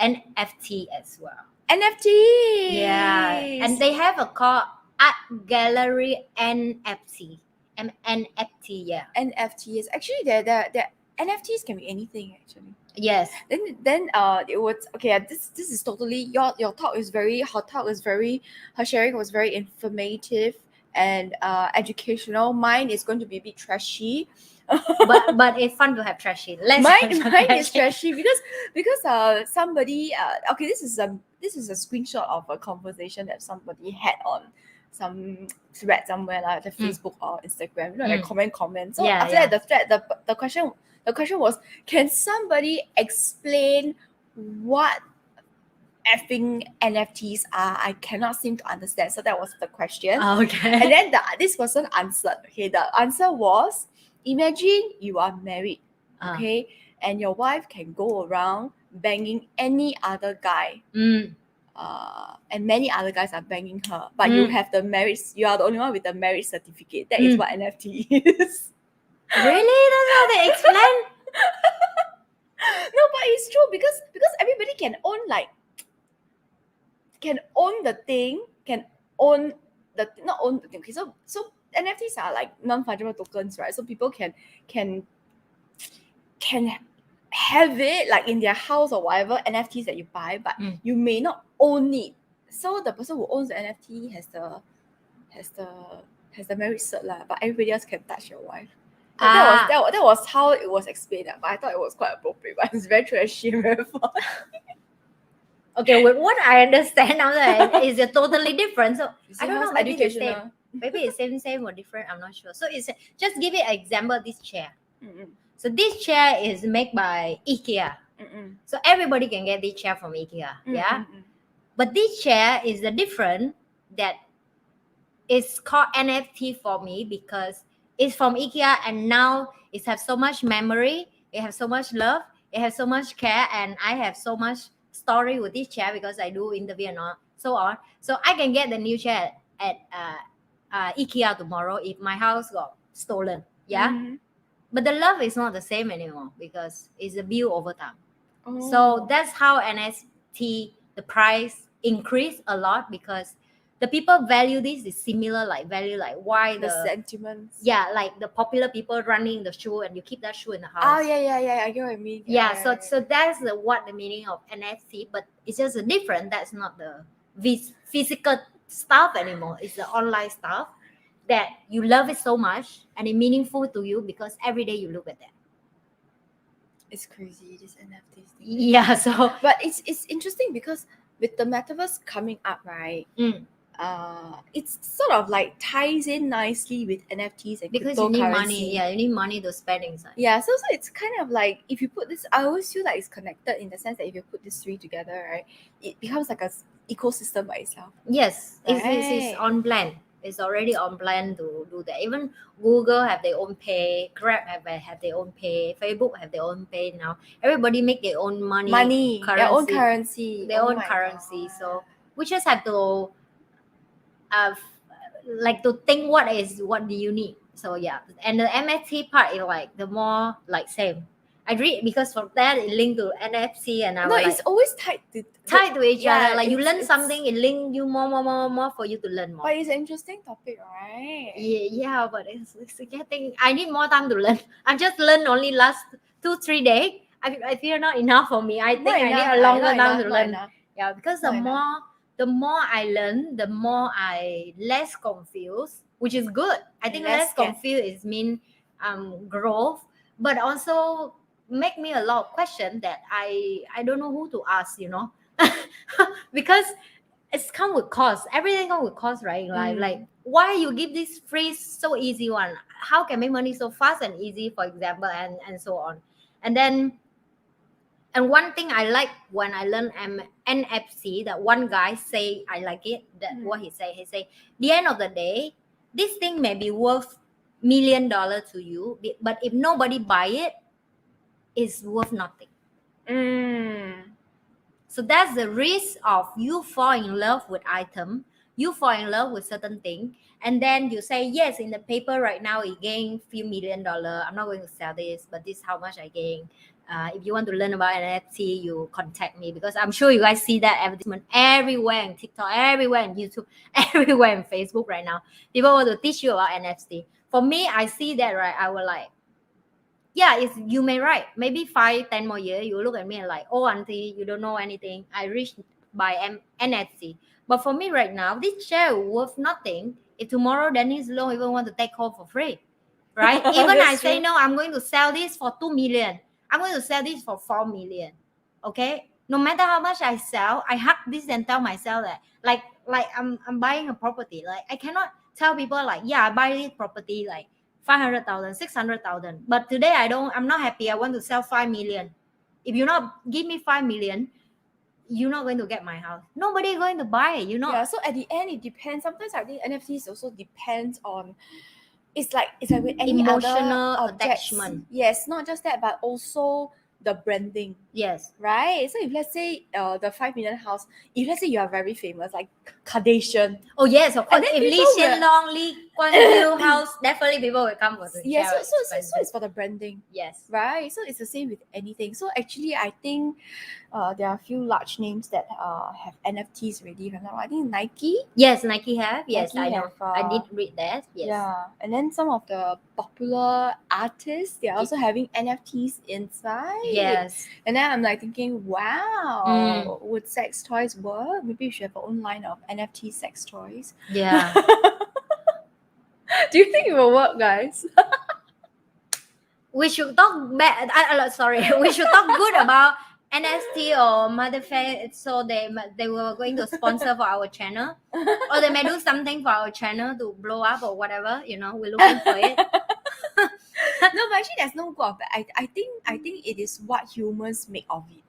S2: NFT as well.
S1: NFT.
S2: Yeah, and they have a called Art Gallery NFT. NFT, yeah.
S1: NFTs. Actually, they're NFTs can be anything actually.
S2: Yes.
S1: Then it was okay. This is totally your talk is very her sharing was very informative and educational. Mine is going to be a bit trashy.
S2: but it's fun to have trashy.
S1: Mine is trashy because somebody okay, this is a screenshot of a conversation that somebody had on some thread somewhere like the Facebook or Instagram, you know, like comment. So after that, the thread, the question was, can somebody explain what effing NFTs are? I cannot seem to understand. So that was the question.
S2: Okay.
S1: And then this person answered. Okay, the answer was, imagine you are married, okay, and your wife can go around banging any other guy. And many other guys are banging her, but you have the marriage. You are the only one with the marriage certificate. That is what NFT is.
S2: Really? That's how they explain?
S1: No, but it's true because everybody can own the thing, can own the not own the thing. Okay, so NFTs are like non-fungible tokens, right? So people can have it like in their house or whatever NFTs that you buy, but you may not own it. So the person who owns the NFT has the marriage cert lah, but everybody else can touch your wife. That was how it was explained, but I thought it was quite appropriate. But it's very trashy, very fun.
S2: Okay, with what I understand now that is totally different. So I don't know, maybe the same.
S1: Educational.
S2: Maybe it's same or different. I'm not sure. So it's just give it an example. This chair. So this chair is made by IKEA. So everybody can get this chair from IKEA. Yeah. But this chair is the different that it's called NFT for me because it's from IKEA and now it has so much memory. It has so much love. It has so much care, and I have so much story with this chair because I do interview and so on. So I can get the new chair at IKEA tomorrow if my house got stolen. Yeah. But the love is not the same anymore because it's a bill over time. So that's how NFT, the price increased a lot because the people value this is similar, like value like why
S1: the sentiments.
S2: Yeah, like the popular people running the shoe and you keep that shoe in the house.
S1: Oh yeah, I get what you mean.
S2: So that's what the meaning of NFT, but it's just a different. That's not the physical stuff anymore. It's the online stuff that you love it so much and it's meaningful to you because every day you look at that.
S1: It's crazy, this NFT thing.
S2: Yeah, so
S1: but it's interesting because with the metaverse coming up, right? It's sort of like ties in nicely with NFTs and
S2: because
S1: cryptocurrency.
S2: You need money. Yeah, you need money to spend inside.
S1: Yeah, so it's kind of like if you put this, I always feel like it's connected in the sense that if you put these three together, right, it becomes like a ecosystem by itself.
S2: Yes, it's on plan. It's already on plan to do that. Even Google have their own pay, Grab have their own pay, Facebook have their own pay now. Everybody make their own money,
S1: currency, their own currency.
S2: Their own currency. God. So we just have to like to think what do you need. So yeah, and the NFT part is like the more like same. I read because from that it linked to NFC and
S1: it's always tied to
S2: each other. Like you learn something, it link you more for you to learn more.
S1: But it's an interesting topic, right?
S2: Yeah, but it's getting. I need more time to learn. I just learned only last 2-3 days. I feel not enough for me. I think I need a longer time to learn. Yeah, because the more I learn, the more I less confused, which is good. I think less confused is mean growth, but also make me a lot of questions that I don't know who to ask, because it's come with cost. Everything come with cost, right? Like why you give this free so easy one? How can make money so fast and easy, for example, and so on. And one thing I like when I learn NFC, that one guy say I like it. That what he say. He say, the end of the day, this thing may be worth $1 million to you, but if nobody buy it, it's worth nothing. So that's the risk of you fall in love with item, you fall in love with certain thing, and then you say, yes, in the paper right now it gain few $1 million. I'm not going to sell this, but this is how much I gain. If you want to learn about NFT, you contact me, because I'm sure you guys see that advertisement everywhere on TikTok, everywhere on YouTube, everywhere on Facebook right now. People want to teach you about NFT. For me, I see that, right? I will like, yeah, you may right. Maybe 5-10 more years, you look at me and like, oh, auntie, you don't know anything. I reached by NFT. But for me right now, this share worth nothing. If tomorrow Denise don't even want to take home for free, right? Even I say, no, I'm going to sell this for 2 million. I'm going to sell this for 4 million. Okay? No matter how much I sell, I hack this and tell myself that, like I'm buying a property. Like I cannot tell people like, yeah, I buy this property like 500,000, 600,000. But today I'm not happy. I want to sell 5 million. If you not give me 5 million, you're not going to get my house. Nobody going to buy it. You know.
S1: Yeah, so at the end it depends. Sometimes I think NFTs also depends on, it's like with any
S2: Emotional
S1: other objects.
S2: attachment.
S1: Yes, not just that, but also the branding.
S2: Yes.
S1: Right? So if let's say the 5 million house, if let's say you are very famous, like Kardashian.
S2: Oh yes, of course.
S1: then
S2: If Lee
S1: people
S2: Hsien
S1: will-
S2: Long, Lee Kuan Yew house, definitely people will come for the
S1: Yeah,
S2: share
S1: so
S2: expenses.
S1: it's for the branding.
S2: Yes.
S1: Right? So it's the same with anything. So actually I think there are a few large names that have NFTs already. If I'm not wrong. I think Nike.
S2: Yes, Nike have. Yes,
S1: Nike
S2: I know.
S1: have,
S2: I did read that. Yes.
S1: Yeah, and then some of the popular artists, they're also having NFTs inside.
S2: Yes.
S1: And then I'm like thinking, wow, would sex toys work? Maybe we should have our own line of NFT sex toys.
S2: Yeah.
S1: Do you think it will work, guys?
S2: We should talk bad. Sorry, we should talk good about NFT or Metaverse, so they were going to sponsor for our channel, or they may do something for our channel to blow up or whatever. You know, we're looking for it.
S1: No, but actually, there's no good or bad. I think it is what humans make of it.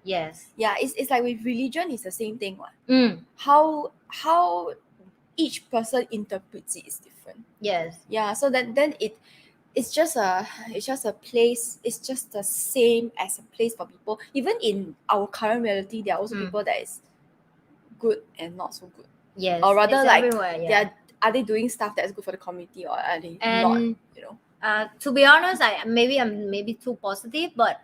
S2: Yes.
S1: Yeah, it's like with religion, it's the same thing.
S2: Mm.
S1: How each person interprets it is different.
S2: Yes.
S1: Yeah, so then it's just a place. It's just the same as a place for people. Even in our current reality, there are also people that is good and not so good.
S2: Yes.
S1: Or rather,
S2: it's
S1: like
S2: everywhere, yeah.
S1: are they doing stuff that is good for the community, or are they
S2: And,
S1: not? You know.
S2: To be honest, I'm maybe too positive, but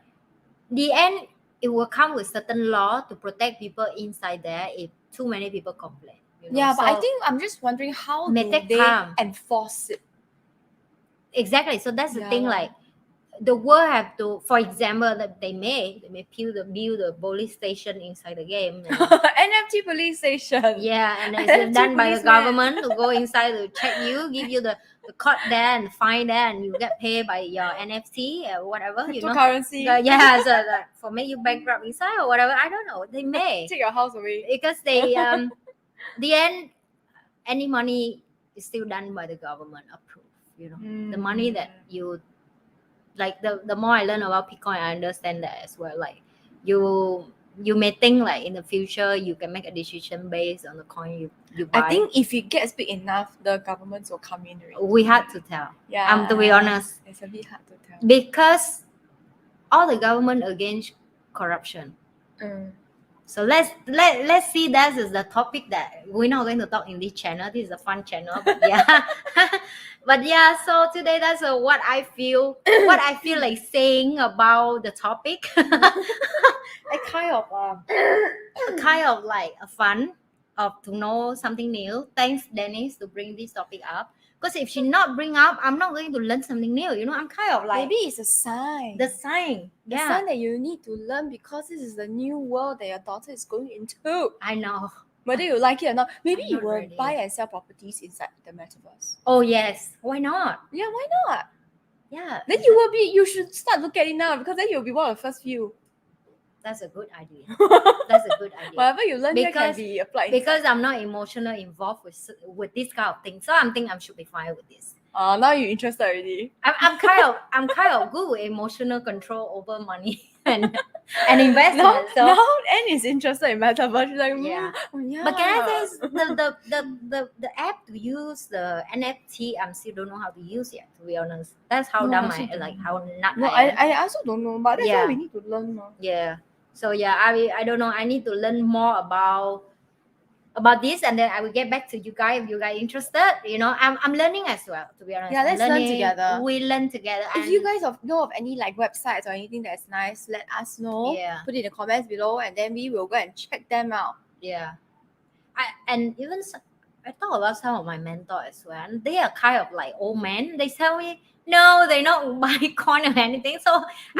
S2: the end it will come with certain law to protect people inside there if too many people complain. You know?
S1: Yeah, but I
S2: So,
S1: think I'm just wondering how
S2: may
S1: do
S2: take
S1: they
S2: time.
S1: enforce it?
S2: Exactly. So that's the
S1: Yeah,
S2: thing.
S1: lah.
S2: Like the world have to, for example, that they may build a police station inside the game. And,
S1: NFT police station.
S2: yeah, and
S1: NFT
S2: it's done by the
S1: policeman.
S2: government to go inside to check you, give you the code there and fine there, and you get paid by your NFT or whatever. You know.
S1: Cryptocurrency.
S2: Yeah, so that for make you bankrupt inside or whatever. I don't know. They may
S1: Take your house away.
S2: because they the end any money is still done by the government approved. You know, the money that you like the more I learn about Bitcoin, I understand that as well. Like you may think like in the future you can make a decision based on the coin you buy.
S1: I think if it gets big enough, the governments will come in already.
S2: we had to tell.
S1: Yeah.
S2: To be honest,
S1: it's a bit hard to tell.
S2: because all the government against corruption. So let's see that as the topic that we're not going to talk in this channel. This is a fun channel, but yeah. But yeah, so today that's what I feel like saying about the topic. I kind of like a fun of to know something new. Thanks Denise to bring this topic up. Because if she not bring up, I'm not going to learn something new. You know, I'm kind of like
S1: maybe it's a sign.
S2: The sign
S1: that you need to learn because this is the new world that your daughter is going into.
S2: I know.
S1: Whether you like it or not, maybe
S2: I'm
S1: you
S2: not
S1: will
S2: ready
S1: buy
S2: yet.
S1: and sell properties inside the metaverse.
S2: Oh yes, why not?
S1: Yeah, why not?
S2: Yeah.
S1: Then you should start looking at it now because then you'll be one of the first few.
S2: That's a good idea. That's a good idea.
S1: Whatever you learn here can
S2: Because-
S1: be applied.
S2: Because I'm not emotionally involved with this kind of thing, so I'm thinking I should be fine with this.
S1: Now you're interested already.
S2: I'm kind of good with emotional control over money and investment.
S1: Now
S2: So
S1: Anne is interested in metaverse. She's like,
S2: Yeah.
S1: yeah.
S2: but can I say the app to use the NFT? I still don't know how to use yet. To be honest, that's how
S1: No,
S2: dumb
S1: I also
S2: I
S1: don't
S2: like
S1: know.
S2: how not
S1: No,
S2: I am.
S1: I also don't know, but that's
S2: Yeah.
S1: why we need to learn more.
S2: Yeah. So yeah, I don't know. I need to learn more about this, and then I will get back to you guys if you guys interested. You know, I'm learning as well. To be honest,
S1: Yeah,
S2: I'm
S1: let's learn
S2: learning.
S1: together.
S2: We learn together.
S1: If
S2: and
S1: you guys know of any like websites or anything that's nice, let us know.
S2: Yeah.
S1: Put it in the comments below, and then we will go and check them out.
S2: Yeah, I thought about some of my mentors as well. And they are kind of like old men. They tell me no, they not buy coin or anything. So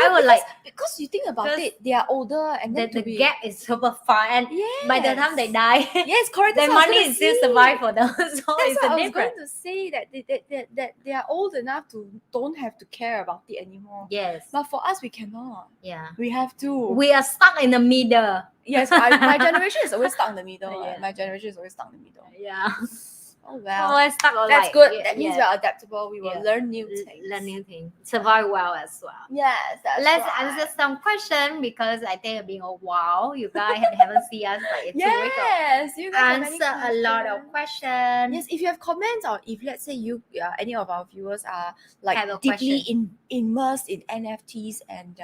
S2: I was like,
S1: because you think about
S2: because
S1: it, they are older, and then
S2: the gap is super far, and by the time they die,
S1: yes, correct.
S2: their
S1: that's what I was
S2: money
S1: gonna
S2: is still
S1: say.
S2: survive for them. So
S1: That's
S2: it's
S1: what
S2: a
S1: I was going
S2: difference.
S1: to say, that they are old enough to don't have to care about it anymore.
S2: Yes.
S1: But for us, we cannot.
S2: Yeah.
S1: We have to.
S2: We are stuck in the middle.
S1: Yes, my generation is always stuck in the middle.
S2: Yeah.
S1: My generation is always stuck in the middle.
S2: Yeah.
S1: Oh well.
S2: I stuck on
S1: That's
S2: like,
S1: good. That means we are adaptable. We will
S2: Yeah.
S1: learn new things.
S2: learn new things, survive well as well.
S1: Yes, that's
S2: Let's
S1: right.
S2: answer some question because I think it's been a while. You guys haven't seen us like 2 weeks ago.
S1: Yes, you guys have any
S2: Answer a lot of questions.
S1: Yes, if you have comments or if let's say you any of our viewers are like
S2: Have a
S1: deeply
S2: question.
S1: immersed in NFTs and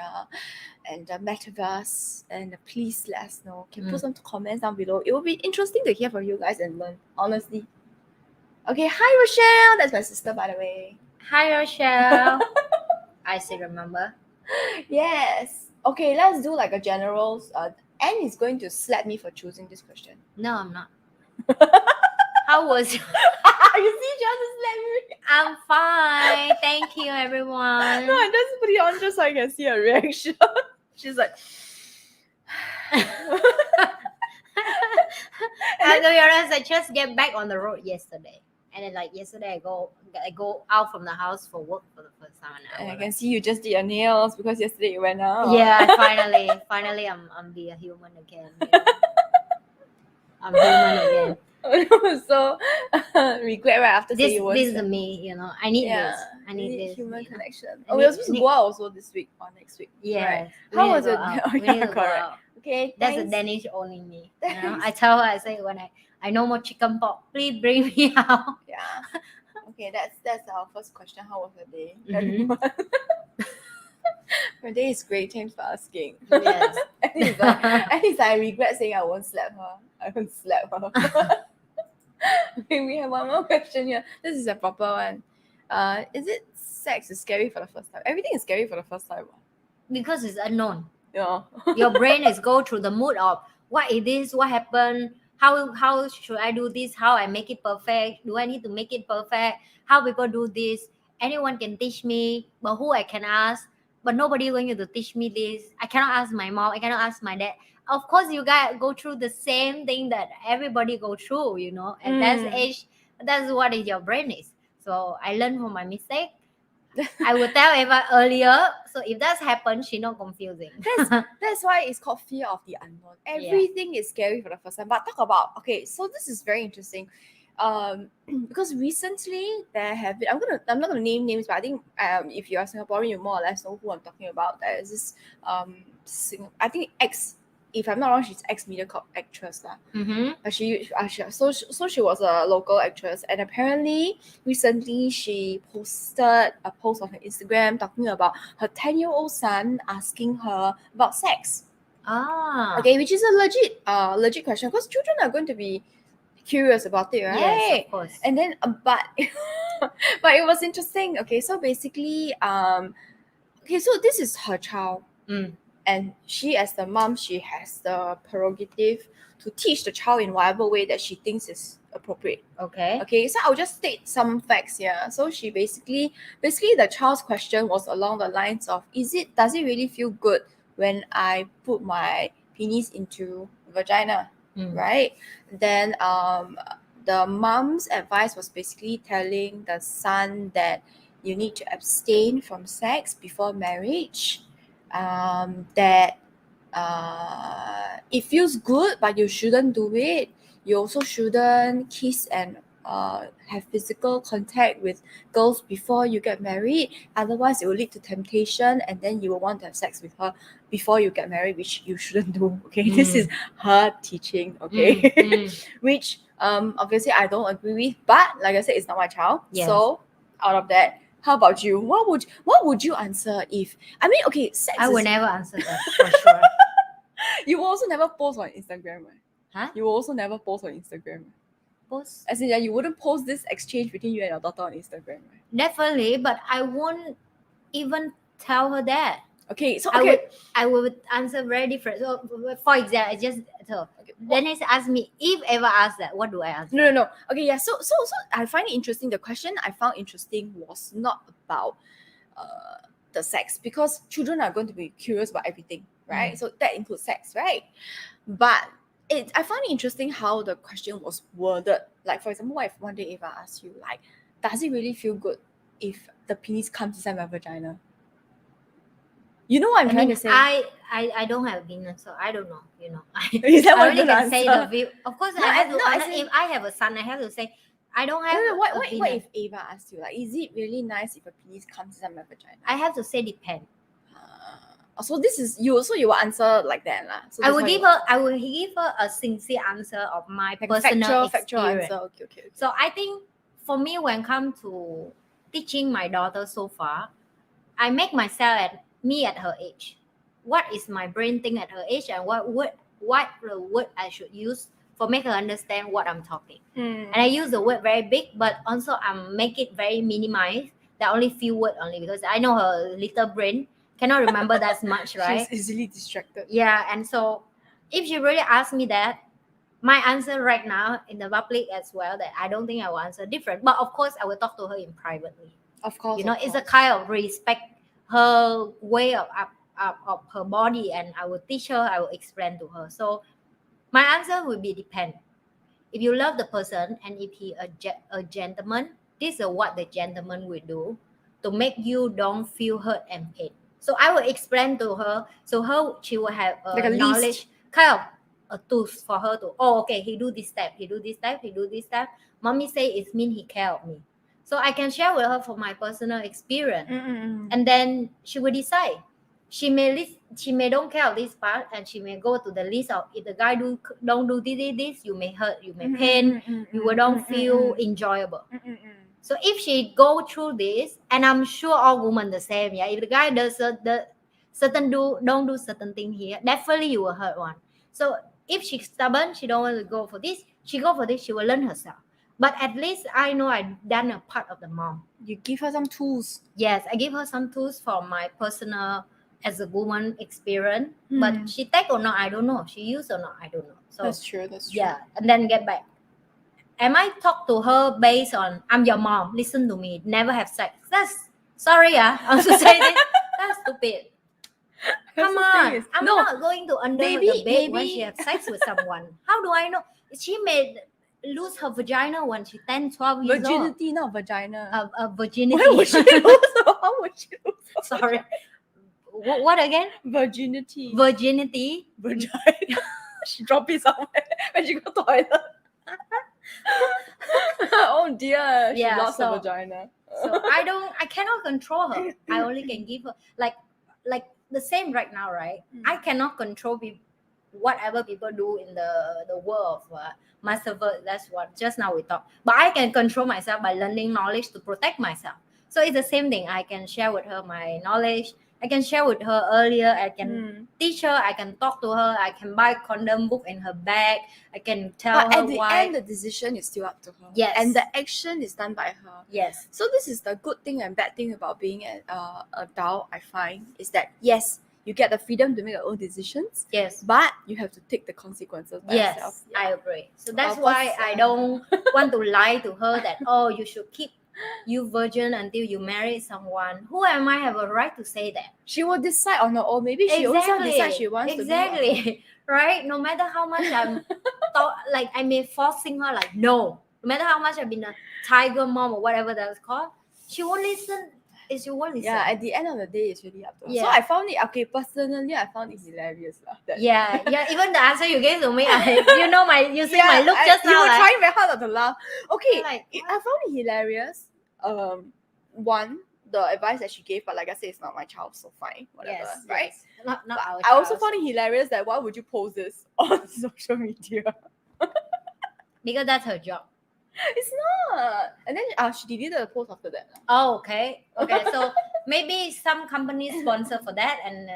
S1: the metaverse, and please let us know. Can put some comments down below. It will be interesting to hear from you guys and learn, honestly. Okay, hi Rochelle. That's my sister, by the way.
S2: Hi Rochelle. I still remember.
S1: Yes. Okay, let's do like a general. Anne is going to slap me for choosing this question.
S2: No, I'm not. How was
S1: you see, just slap me.
S2: I'm fine. Thank you, everyone.
S1: No, I just put it on just so I can see her reaction. She's like.
S2: To be honest, I just get back on the road yesterday, and then like yesterday I go out from the house for work for the first time.
S1: And I can see you just did your nails because yesterday you went out.
S2: Yeah, finally, I'm be a human again. I'm human again.
S1: So regret right after
S2: This
S1: you
S2: is me, I need this. I need this
S1: human connection.
S2: I
S1: We were
S2: need-
S1: supposed to go out also this week or next week.
S2: Yes.
S1: Right.
S2: we
S1: How
S2: need to
S1: was
S2: go
S1: it?
S2: out.
S1: Oh,
S2: We
S1: yeah,
S2: need to go
S1: correct.
S2: out.
S1: Okay,
S2: That's a
S1: thanks.
S2: Danish owning me.
S1: Thanks.
S2: I tell her, I say when I no more chicken pork, please bring me out.
S1: Yeah. Okay, that's our first question. How was your day?
S2: Mhm.
S1: Everyone? My day is great. Thanks for asking.
S2: Yes.
S1: At least I regret saying I won't slap her. I won't slap her. Okay, we have one more question here. This is a proper one. Is it sex is scary for the first time? Everything is scary for the first time.
S2: Because it's unknown.
S1: Yeah.
S2: Your brain is go through the mood of what is this, what happened, how should I do this, how I make it perfect, do I need to make it perfect, how people do this, anyone can teach me, but who I can ask, but nobody going to teach me this. I cannot ask my mom, I cannot ask my dad. Of course you guys go through the same thing that everybody go through, at that age. That's what is your brain is. So I learned from my mistake. I would tell Eva earlier, so if that's happened, she not confusing.
S1: That's why it's called fear of the unknown. Everything is scary for the first time. But talk about, okay, so this is very interesting. Because recently there have been, I'm not gonna name names, but I think if you are Singaporean, you more or less know who I'm talking about. There is this I think if I'm not wrong, she's ex-Mediacorp actress lah. But she was a local actress, and apparently recently she posted a post on her Instagram talking about her 10-year-old son asking her about sex. Okay, which is a legit question because children are going to be curious about it, right?
S2: Yes, of course.
S1: And then but but it was interesting. Okay, so basically okay, so this is her child. And she, as the mom, she has the prerogative to teach the child in whatever way that she thinks is appropriate. Okay, so I'll just state some facts here. So she basically the child's question was along the lines of, does it really feel good when I put my penis into vagina? Right? Then the mom's advice was basically telling the son that you need to abstain from sex before marriage. That it feels good, but you shouldn't do it. You also shouldn't kiss and have physical contact with girls before you get married. Otherwise, it will lead to temptation, and then you will want to have sex with her before you get married, which you shouldn't do. Okay, this is her teaching. Okay, which obviously I don't agree with, but like I said, it's not my child.
S2: Yes.
S1: So out of that, how about you? What would you answer if, I mean, okay, sex
S2: I
S1: is,
S2: will never answer that for sure.
S1: you will also never post on Instagram, right?
S2: Huh?
S1: You will also never post on Instagram.
S2: Post?
S1: As in, yeah, you wouldn't post this exchange between you and your daughter on Instagram, right?
S2: Definitely, but I won't even tell her that.
S1: Okay, so okay.
S2: I would answer very different. So, for example, I just so Denise asked me if ever asked that, what do I answer?
S1: No. Okay, yeah. So I find it interesting. The question I found interesting was not about the sex, because children are going to be curious about everything, right? So that includes sex, right? But I found it interesting how the question was worded. Like, for example, what if one day Eva asks you, like, does it really feel good if the penis comes inside my vagina? You know what I'm trying to say?
S2: I don't have opinion, so I don't know.
S1: Is that
S2: I
S1: what
S2: only
S1: you
S2: can say
S1: answer?
S2: the view. Of course,
S1: No,
S2: I have to
S1: no, as
S2: answer.
S1: in-
S2: If I have a son, I have to say, I don't have.
S1: No, what
S2: opinion.
S1: if Ava asks you, like, is it really nice if a penis comes inside my vagina?
S2: I have to say depend.
S1: So this is you. So you will answer like that, lah. So
S2: I will give her a sincere answer of my
S1: like
S2: personal
S1: factual
S2: experience.
S1: answer. Okay.
S2: So I think for me, when it comes to teaching my daughter so far, I make myself at her age. What is my brain think at her age, and what the word I should use for make her understand what I'm talking. And I use the word very big, but also I make it very minimized. There are only few words only because I know her little brain cannot remember that much, right?
S1: She's easily distracted.
S2: Yeah, and so if she really asks me that, my answer right now in the public as well, that I don't think I will answer different. But of course, I will talk to her in privately.
S1: Of course,
S2: it's a kind of respect her way of her body, and I will teach her. I will explain to her. So my answer will be depend. If you love the person and if he a gentleman, this is what the gentleman will do to make you don't feel hurt and pain. So I will explain to her, so she will have
S1: like a
S2: knowledge,
S1: list.
S2: kind of a tools for her to, okay, he do this step, he do this step, he do this step. Mommy say it mean he care of me. So I can share with her from my personal experience. And then she will decide. She may don't care of this part, and she may go to the list of, if the guy don't do this, you may hurt, you may pain, you will don't feel enjoyable. So if she go through this, and I'm sure all women the same, yeah. If the guy does don't do certain thing here, definitely you will hurt one. So if she's stubborn, she don't want to go for this, she go for this, she will learn herself. But at least I know I've done a part of the mom.
S1: You give her some tools.
S2: Yes, I give her some tools from my personal as a woman experience. But she take or not, I don't know. She use or not, I don't know. So
S1: that's true.
S2: Yeah, and then get back. Am I talk to her based on, I'm your mom, listen to me, never have sex? That's sorry, I'm to say this. That's stupid. Come on, I'm not going to under the bed when she have sex with someone. How do I know? She may lose her vagina when she 10, 12 years
S1: virginity,
S2: old.
S1: Not vagina.
S2: Virginity.
S1: Why would she lose? How would she lose?
S2: Sorry. What again?
S1: Virginity.
S2: Vagina.
S1: She dropped it somewhere when she go toilet. Oh dear. She lost her vagina.
S2: So I cannot control her. I only can give her like the same right now, right? I cannot control whatever people do in the world of Metaverse. That's what just now we talked. But I can control myself by learning knowledge to protect myself. So it's the same thing. I can share with her my knowledge. I can share with her earlier. I can teach her. I can talk to her. I can buy condom book in her bag. I can tell her why.
S1: But at the end, the decision is still up to her.
S2: Yes.
S1: And the action is done by her.
S2: Yes.
S1: So this is the good thing and bad thing about being an adult, I find, is that, yes, you get the freedom to make your own decisions.
S2: Yes.
S1: But you have to take the consequences by yourself.
S2: Yes, I agree. So that's why I don't want to lie to her that, you should keep you virgin until you marry someone. Who am I have a right to say that?
S1: She will decide on her own. Maybe she also decide she wants to be.
S2: Right? No matter how much I'm like I may forcing her like no matter how much I've been a tiger mom or whatever that's called, she won't listen. Yeah,
S1: at the end of the day, it's really up to her. So I found it, personally, I found it hilarious.
S2: Yeah, even the answer you gave to me, you see my look just now.
S1: You were trying very hard not to laugh. Okay, I found it hilarious. One, the advice that she gave, but like I said, it's not my child, so fine, whatever,
S2: yes,
S1: right?
S2: Yes. Not our child.
S1: I also found it hilarious that why would you post this on social media?
S2: Because that's her job.
S1: It's not. And then she deleted the post after that.
S2: Oh, okay. So maybe some companies sponsor for that, and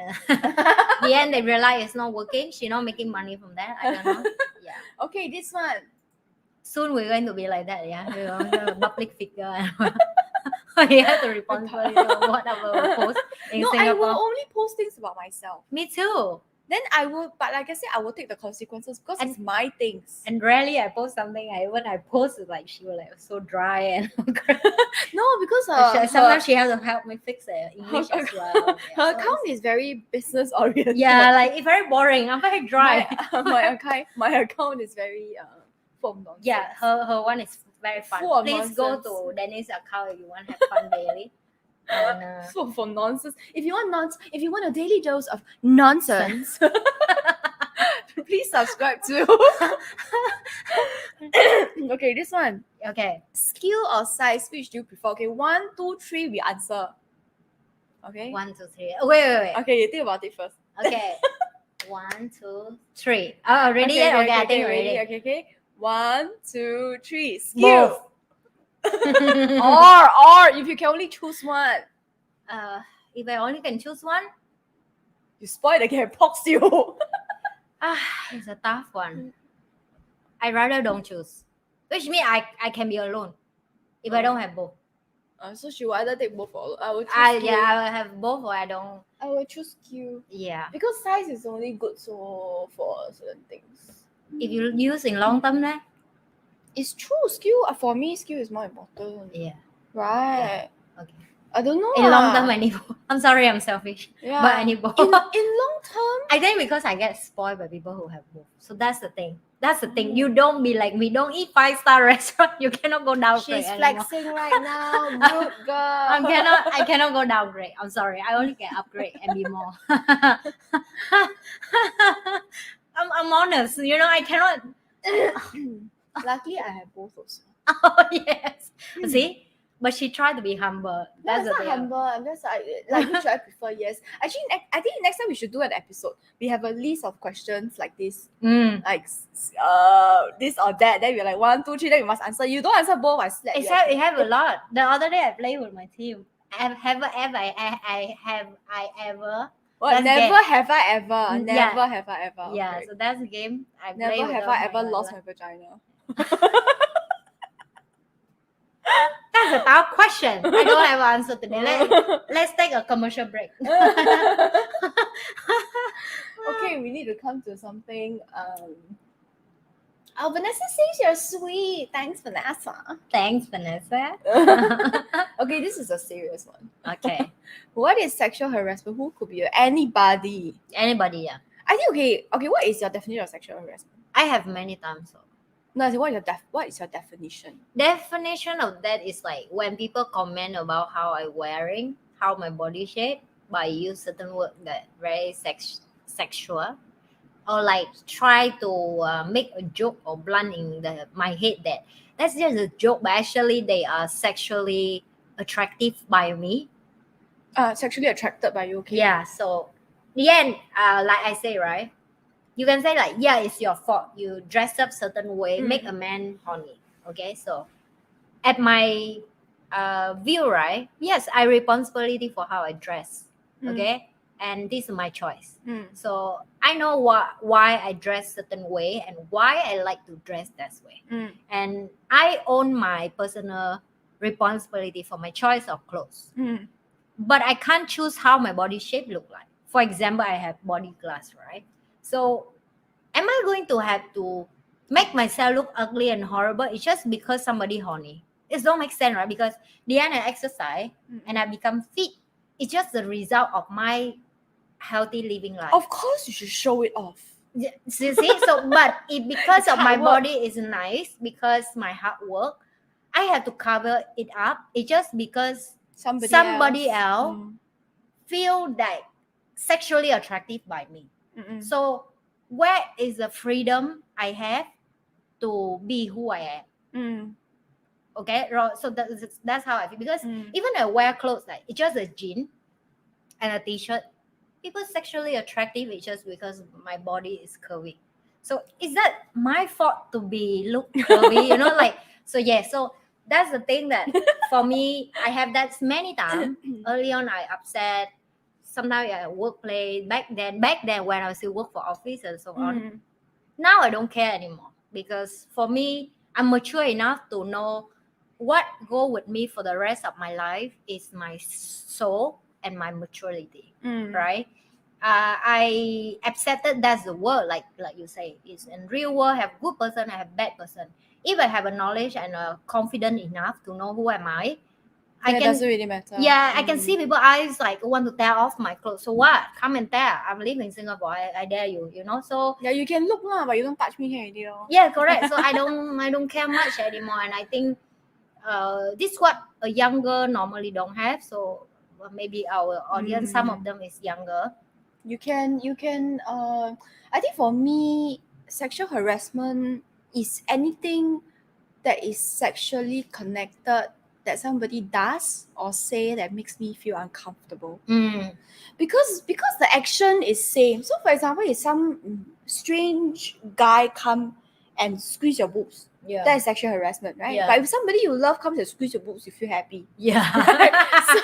S2: the end they realize it's not working. She's not making money from that. I don't know. Yeah.
S1: Okay, this one.
S2: Soon we're going to be like that. Yeah, we're a public figure. You have to respond for whatever we post in Singapore.
S1: I will only post things about myself.
S2: Me too.
S1: Then I will, but like I said, I will take the consequences because it's my things.
S2: And rarely I post something. When I post, like she was like so dry and
S1: no, because
S2: sometimes she has to help me fix it English as well.
S1: Her account is very business oriented.
S2: Yeah, like it's very boring. I'm very dry.
S1: My account is very full of nonsense.
S2: Yeah, her one is very fun.
S1: Full of
S2: Please
S1: nonsense.
S2: Go to Denise account if you want to have fun daily. And,
S1: for nonsense. If you want a daily dose of nonsense, please subscribe to. Okay, this one.
S2: Okay.
S1: Skill or size, which do you prefer? Okay, 1, 2, 3, we answer. Okay.
S2: 1, 2, 3. Oh, wait.
S1: Okay, you think about it first.
S2: Okay. 1, 2, 3. Oh, ready yet? Okay, I think ready.
S1: Okay. 1, 2, 3. Skill.
S2: Both.
S1: or if you can only choose one,
S2: If I only can choose one,
S1: you spoil the game. Pox you.
S2: it's a tough one. I rather don't choose, which means I can be alone if I don't have both.
S1: So she will either take both or I will choose skill.
S2: Yeah, I will have both or I don't.
S1: I will choose skill.
S2: Yeah.
S1: Because size is only good so for certain things.
S2: If you use in long term, then
S1: it's true. Skill for me, skill is more important.
S2: Yeah.
S1: Right.
S2: Yeah. Okay.
S1: I don't know.
S2: In long term, I need both. I'm sorry, I'm selfish.
S1: Yeah.
S2: But I need both.
S1: In long term,
S2: I think because I get spoiled by people who have both. So that's the thing. You don't be like me. Don't eat 5-star restaurant. You cannot go downgrade.
S1: She's flexing right now. Rude girl.
S2: I cannot go downgrade. I'm sorry. I only can upgrade and be more. I'm honest. I cannot.
S1: Luckily, I have both also.
S2: Oh yes. See, but she tried to be humble.
S1: That's not humble. I'm just like which I prefer. Yes, actually, I think next time we should do an episode. We have a list of questions like this, like this or that. Then we're like 1, 2, 3. Then we must answer. You don't answer both. I slap you.
S2: It have a lot. The other day I played with my team. Have I ever?
S1: What? Never have I ever. Never have I ever.
S2: Yeah,
S1: okay.
S2: So that's a game.
S1: Never have I ever lost my vagina.
S2: That's a tough question. I don't have an answer today. Let's take a commercial break.
S1: Okay, we need to come to something. Oh, Vanessa says you're sweet. Thanks, Vanessa.
S2: Thanks, Vanessa.
S1: Okay, this is a serious one.
S2: Okay.
S1: What is sexual harassment? Who could be anybody?
S2: Anybody, yeah.
S1: I think okay. What is your definition of sexual harassment?
S2: I have many times. So.
S1: No, I say, what is your definition?
S2: Definition of that is like when people comment about how I'm wearing, how my body shape, but I use certain word that very sexual, or like try to make a joke or blunt in my head that that's just a joke, but actually they are sexually attractive by me.
S1: Sexually attracted by you, okay?
S2: Yeah. So, yeah, like I say, right? You can say like, yeah, it's your fault. You dress up certain way, make a man horny. Okay, so at my view, right? Yes, I responsibility for how I dress. Okay, and this is my choice. So I know why I dress certain way and why I like to dress that way. And I own my personal responsibility for my choice of clothes. But I can't choose how my body shape look like. For example, I have body glass, right? So, am I going to have to make myself look ugly and horrible? It's just because somebody horny. It don't make sense, right? Because the end I exercise and I become fit. It's just the result of my healthy living life.
S1: Of course, you should show it off.
S2: See? So, but because of my body is nice, because my hard work, I have to cover it up. It's just because somebody else feel that sexually attractive by me. So where is the freedom I have to be who I am? Okay, so that's how I feel. Because even I wear clothes like it's just a jean and a t-shirt, people sexually attractive. It's just because my body is curvy. So is that my fault to be look curvy? So that's the thing that for me, I have that many times. Early on, I upset. Sometimes at workplace, back then when I still work for office and so on. Now I don't care anymore because for me, I'm mature enough to know what go with me for the rest of my life is my soul and my maturity, right? I accepted that's the world, like you say, is in real world have good person, I have bad person. If I have a knowledge and confident enough to know who am I
S1: doesn't really matter.
S2: Yeah, I can see people eyes like want to tear off my clothes. So what? Come and tear. I'm living in Singapore. I dare you. So
S1: yeah, you can look lah, but you don't touch me here already.
S2: Yeah, correct. So I don't care much anymore, and I think this is what a younger normally don't have. So maybe our audience, some of them is younger.
S1: You can I think for me, sexual harassment is anything that is sexually connected that somebody does or say that makes me feel uncomfortable. Because the action is same. So for example, if some strange guy come and squeeze your boobs, that is sexual harassment, right?
S2: Yeah.
S1: But if somebody you love comes and squeeze your boobs, you feel happy.
S2: Yeah.
S1: Right? So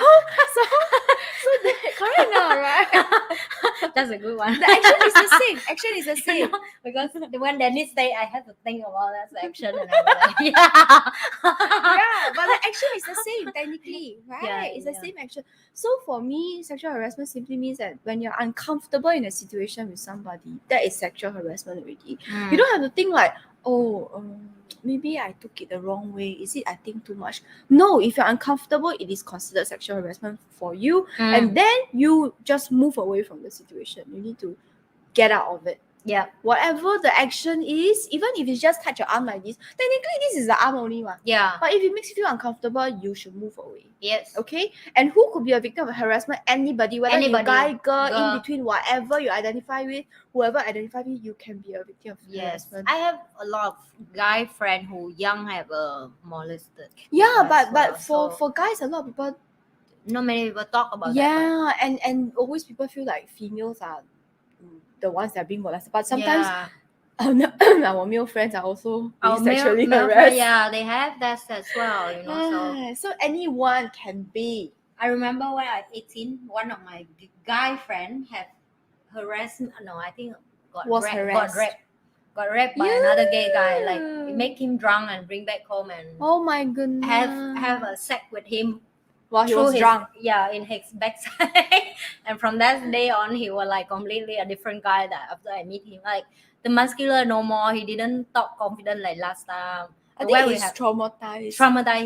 S1: that, correct now, right?
S2: That's a good one.
S1: The action is the same. Action is the same.
S2: Because when Denise say, I have to think about that action, and I was like, yeah.
S1: Yeah, but the action is the same technically, right?
S2: Yeah,
S1: It's the same action. So for me, sexual harassment simply means that when you're uncomfortable in a situation with somebody, that is sexual harassment already. You don't have to think like, oh, maybe I took it the wrong way. Is it I think too much? No, if you're uncomfortable, it is considered sexual harassment for you. And then you just move away from the situation. You need to get out of it.
S2: Yeah.
S1: Whatever the action is, even if it's just touch your arm like this, technically this is the arm only one.
S2: Yeah.
S1: But if it makes you feel uncomfortable, you should move away.
S2: Yes.
S1: Okay? And who could be a victim of harassment? Anybody, whether you're guy, girl, in between, whatever you identify with, whoever identify with, you can be a victim of harassment.
S2: I have a lot of guy friends who young have molested.
S1: Yeah, but for guys, a lot of people,
S2: not many people talk about that.
S1: Yeah, and always people feel like females are the ones that are being molested. But sometimes our male friends are also sexually harassed.
S2: Yeah, they have that as well, you know.
S1: So anyone can be.
S2: I remember when I was 18, one of my guy friends have harassed. No, I think got raped by another gay guy. Like it make him drunk and bring back home and
S1: oh my goodness,
S2: have a sex with him.
S1: While he was drunk.
S2: Yeah, in his backside. And from that day on, he was like completely a different guy that after I meet him. Like the muscular no more. He didn't talk confident like last time.
S1: I think it's traumatized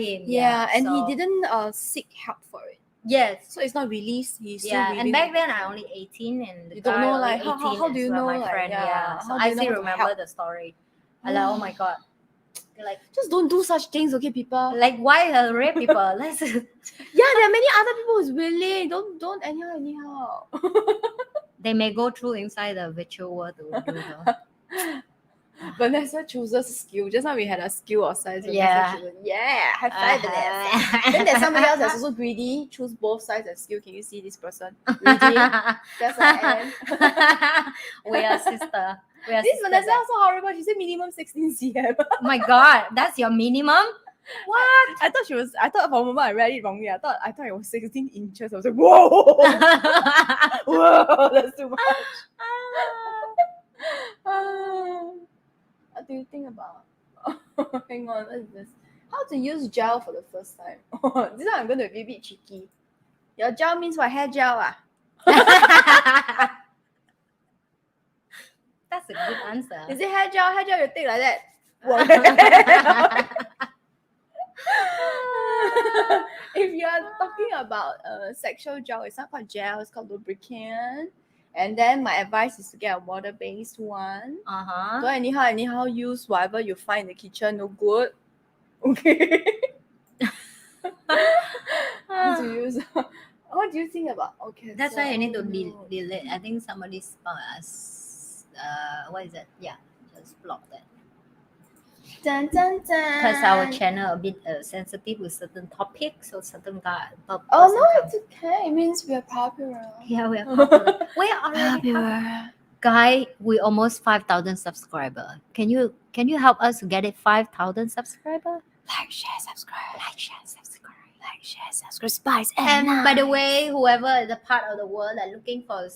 S2: him.
S1: Yeah, and he didn't seek help for it.
S2: Yes.
S1: So it's not released. He's still
S2: and back then I only 18 and the
S1: you don't know like
S2: how
S1: do you know
S2: my
S1: like,
S2: friend. So I still remember the story. I like, oh my god. Like
S1: just don't do such things, okay, people.
S2: Like why rape people? Let's
S1: yeah, there are many other people who's willing. Don't anyhow.
S2: They may go through inside the virtual world to do the
S1: Vanessa chooses skill. Just now we had a skill or size.
S2: Yeah.
S1: High five, Vanessa. Then there's somebody else that's also greedy. Choose both size and skill. Can you see this person? Greedy. That's I am.
S2: We are sister.
S1: This Vanessa also horrible. She said minimum 16 cm.
S2: Oh my god, that's your minimum? What?
S1: I thought for a moment I read it wrongly. I thought it was 16 inches. I was like, whoa. Whoa, that's too much. What do you think about? Hang on, what is this? How to use gel for the first time? This one I'm going to be a bit cheeky. Your gel means what? Hair gel?
S2: That's a good answer.
S1: Is it hair gel? Hair gel, you take like that. If you are talking about sexual gel, it's not called gel, it's called lubricant. And then my advice is to get a water-based one. Don't anyhow use whatever you find in the kitchen, no good. Okay. What do you think about? Okay.
S2: That's why you need to delete. I think somebody spelled us. What is that? Yeah, just block that.
S1: Dun, dun, dun.
S2: Because our channel a bit sensitive with certain topics or certain
S1: no, it's okay. It means we are popular.
S2: Yeah, we are popular. We are
S1: popular.
S2: Guy, we almost 5,000 subscribers. Can you help us to get it 5,000 subscribers?
S1: Like, share, subscribe. Like, share, subscribe. Like, share, subscribe. Spice
S2: and by the way, whoever is a part of the world that looking for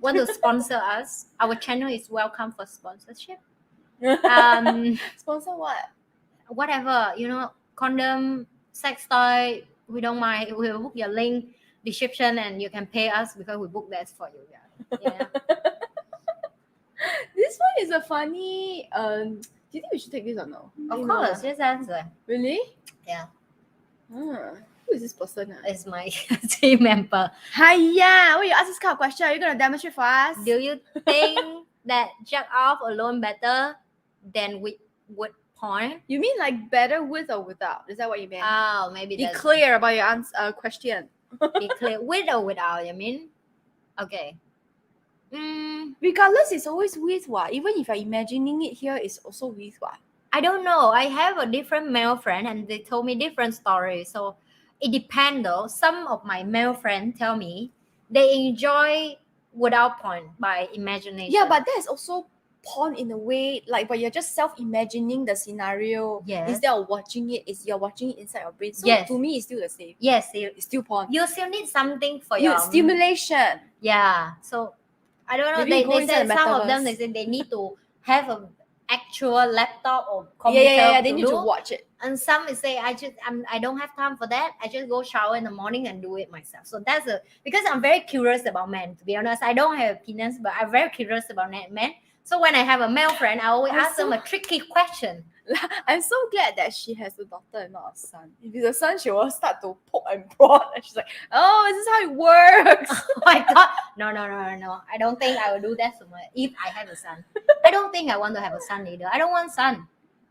S2: want to sponsor us, our channel is welcome for sponsorship.
S1: Sponsor what?
S2: Whatever, condom, sex toy, we don't mind. We'll book your link description and you can pay us because we book that for you. Yeah.
S1: This one is a funny do you think we should take this or no?
S2: Of course, just answer.
S1: Really?
S2: Yeah.
S1: Who is this person?
S2: It's my team member.
S1: Hiya, when you ask this kind of question, are you gonna demonstrate for us?
S2: Do you think that jack off alone better than with porn?
S1: You mean like better with or without? Is that what you mean?
S2: Oh, maybe
S1: be clear about your question.
S2: Be clear with or without, you mean? Okay.
S1: regardless, it's always with what. Even if you're imagining it here, it's also with what.
S2: I don't know. I have a different male friend and they told me different stories. So it depends though. Some of my male friends tell me they enjoy without porn by imagination.
S1: Yeah, but that's also porn in a way, like, but you're just self-imagining the scenario.
S2: Yes.
S1: Instead of watching it, you're watching it inside your brain. So
S2: Yes.
S1: to me, it's still the same.
S2: Yes,
S1: It's still porn.
S2: you still need something for
S1: You
S2: your
S1: stimulation.
S2: Yeah. So I don't know.
S1: Maybe you go
S2: They
S1: inside
S2: said
S1: the
S2: some of them
S1: metaverse.
S2: they said they need to have a actual laptop or computer
S1: Yeah. They
S2: to
S1: need
S2: do.
S1: to watch it.
S2: And some will say I don't have time for that. I just go shower in the morning and do it myself. So that's because I'm very curious about men. To be honest, I don't have opinions, but I'm very curious about men. So when I have a male friend, I always ask them a tricky question.
S1: I'm so glad that she has a daughter and not a son. If it's a son, she will start to poke and prod. And she's like, oh, is this how it works?
S2: Oh my God. No. I don't think I will do that so much if I have a son. I don't think I want to have a son either. I don't want son.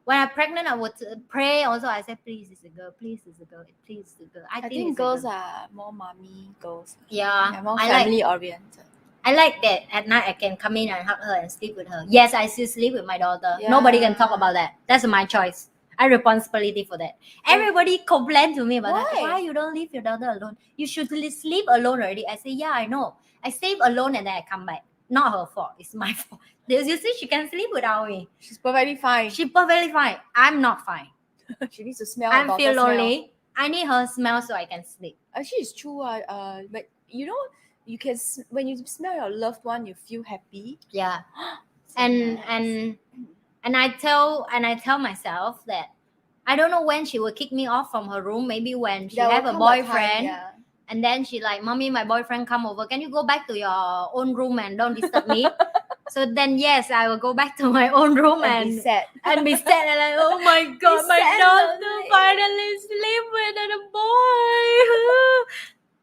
S2: When I'm pregnant, I would pray also. I said, please, it's a girl. Please, it's a girl. Please, it's a girl.
S1: I think girls are more mommy girls.
S2: Yeah.
S1: More family oriented.
S2: I like that at night I can come in and hug her and sleep with her. Yes, I still sleep with my daughter.
S1: Yeah.
S2: Nobody can talk about that. That's my choice. I responsibility for that. Everybody complain to me about that. Why you don't leave your daughter alone? You should sleep alone already. I say, yeah, I know. I sleep alone and then I come back. Not her fault. It's my fault. You see, she can sleep without me.
S1: She's perfectly fine.
S2: She's perfectly fine. I'm not fine.
S1: She needs to smell.
S2: I feel lonely. I need her smell so I can sleep.
S1: Actually, it's true. But you know, you can when you smell your loved one, you feel happy.
S2: Yeah. And I tell myself that I don't know when she will kick me off from her room. Maybe when she have a boyfriend, and then she like, mommy, my boyfriend come over. Can you go back to your own room and don't disturb me? So then yes, I will go back to my own room and
S1: be sad.
S2: And like, oh my God, my daughter finally sleep with a boy.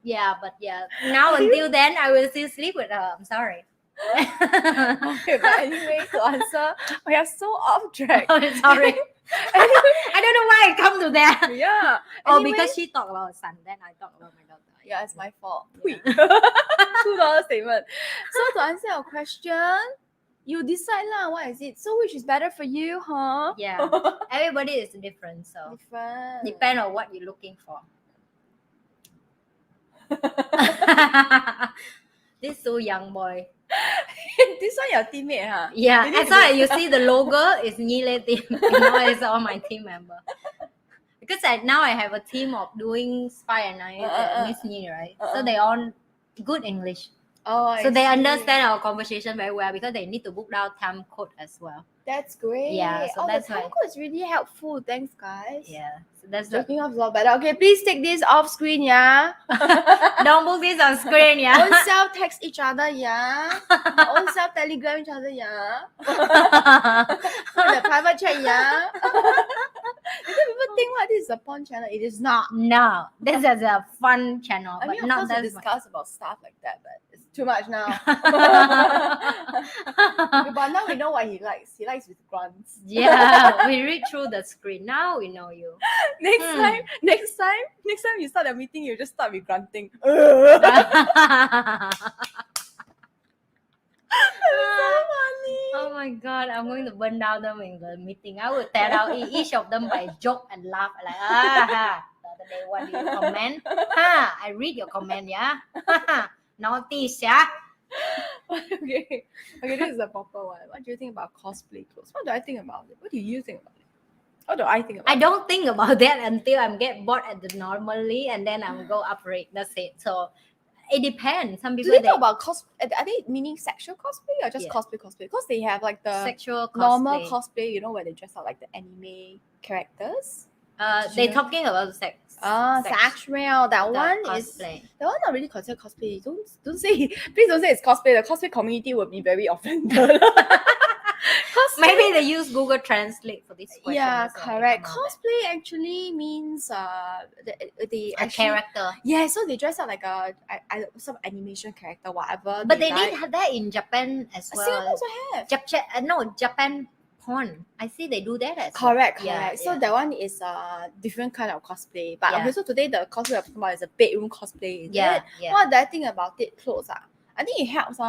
S2: Yeah, but yeah. Now until then, I will still sleep with her. I'm sorry.
S1: Okay, but anyway, to answer, we are so off track.
S2: Oh, sorry. I don't know why I come to that.
S1: Yeah.
S2: Anyway, because she talked about her son, then I talk about my daughter.
S1: Yeah, it's my fault.
S2: Yeah.
S1: $2 statement. So to answer your question, you decide lah. What is it? So which is better for you, huh?
S2: Yeah. Everybody is different, so depend on what you're looking for. This so young boy.
S1: This one your teammate, huh?
S2: Yeah. As long as you see the logo, it's Nile team. It's all my team member. Because now I have a team of doing Spy and I Miss Me, right? So they all good English.
S1: Oh,
S2: so they understand our conversation very well because they need to book down time code as well.
S1: That's great.
S2: Yeah, so that's
S1: the time code is really helpful. Thanks, guys.
S2: Yeah, so that's
S1: joking off a lot better. Okay, please take this off screen, yeah.
S2: Don't book this on screen, yeah.
S1: Own self text each other, yeah. Own self telegram each other, yeah. The private chat, yeah. Because people think what this is a porn channel. It is not.
S2: No, this is a fun channel.
S1: I mean,
S2: but
S1: of
S2: not
S1: course,
S2: that
S1: we discuss about stuff like that, but it's too much now. But now we know what he likes. He likes with grunts.
S2: Yeah, we read through the screen. Now we know you.
S1: Next time you start a meeting, you just start with grunting. So funny.
S2: Oh my God, I'm going to burn down them in the meeting. I will tear out each of them by joke and laugh. Like, the other day, what do you comment? I read your comment, yeah? Naughty, yeah?
S1: Okay, this is a proper one. What do you think about cosplay clothes? What do I think about it? What do you think about it? What do I think about it?
S2: I don't think about that until I get bored at the normally and then I will go upgrade. That's it. So it depends. Some people
S1: do they talk about cosplay? Are they meaning sexual cosplay or just cosplay? Because they have like the
S2: sexual cosplay.
S1: Normal cosplay, you know, where they dress up like the anime characters.
S2: They're talking about sex.
S1: Sexual. That one
S2: cosplay.
S1: Is that one not really considered cosplay. Don't say. Please don't say it's cosplay. The cosplay community will be very offended.
S2: Maybe they use Google Translate for this question.
S1: Yeah, correct. Cosplay actually means the
S2: a character.
S1: Yeah, so they dress up like some animation character, whatever.
S2: But they did have that in Japan as well.
S1: Singapore also have.
S2: Japan porn. I see they do that as
S1: correct.
S2: well.
S1: Correct. So that one is a different kind of cosplay. But okay, so today the cosplay I'm talking about is a bedroom cosplay. Is it?
S2: Yeah.
S1: What do I think about it? Clothes. I think it helps.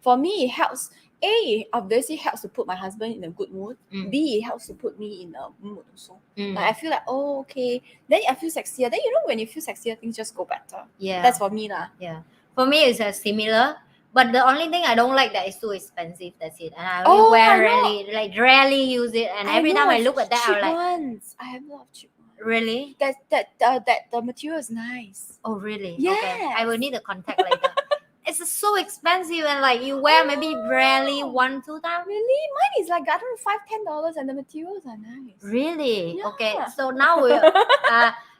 S1: For me, it helps. A, it obviously helps to put my husband in a good mood. B, it helps to put me in a mood also. Like I feel like, oh, okay. Then I feel sexier. Then when you feel sexier, things just go better.
S2: Yeah.
S1: That's for me lah.
S2: Yeah. For me, it's similar. But the only thing I don't like that is too expensive. That's it. And I only rarely use it. And every time I look at that, I'm like,
S1: ones. I have a lot of cheap ones.
S2: Really?
S1: That the material is nice.
S2: Oh, really?
S1: Yes.
S2: Okay. I will need a contact later. It's so expensive, and like you wear maybe rarely 1-2 times.
S1: Really? Mine is like I don't know, $5-10, and the materials are nice.
S2: Really?
S1: Yeah.
S2: Okay. So now we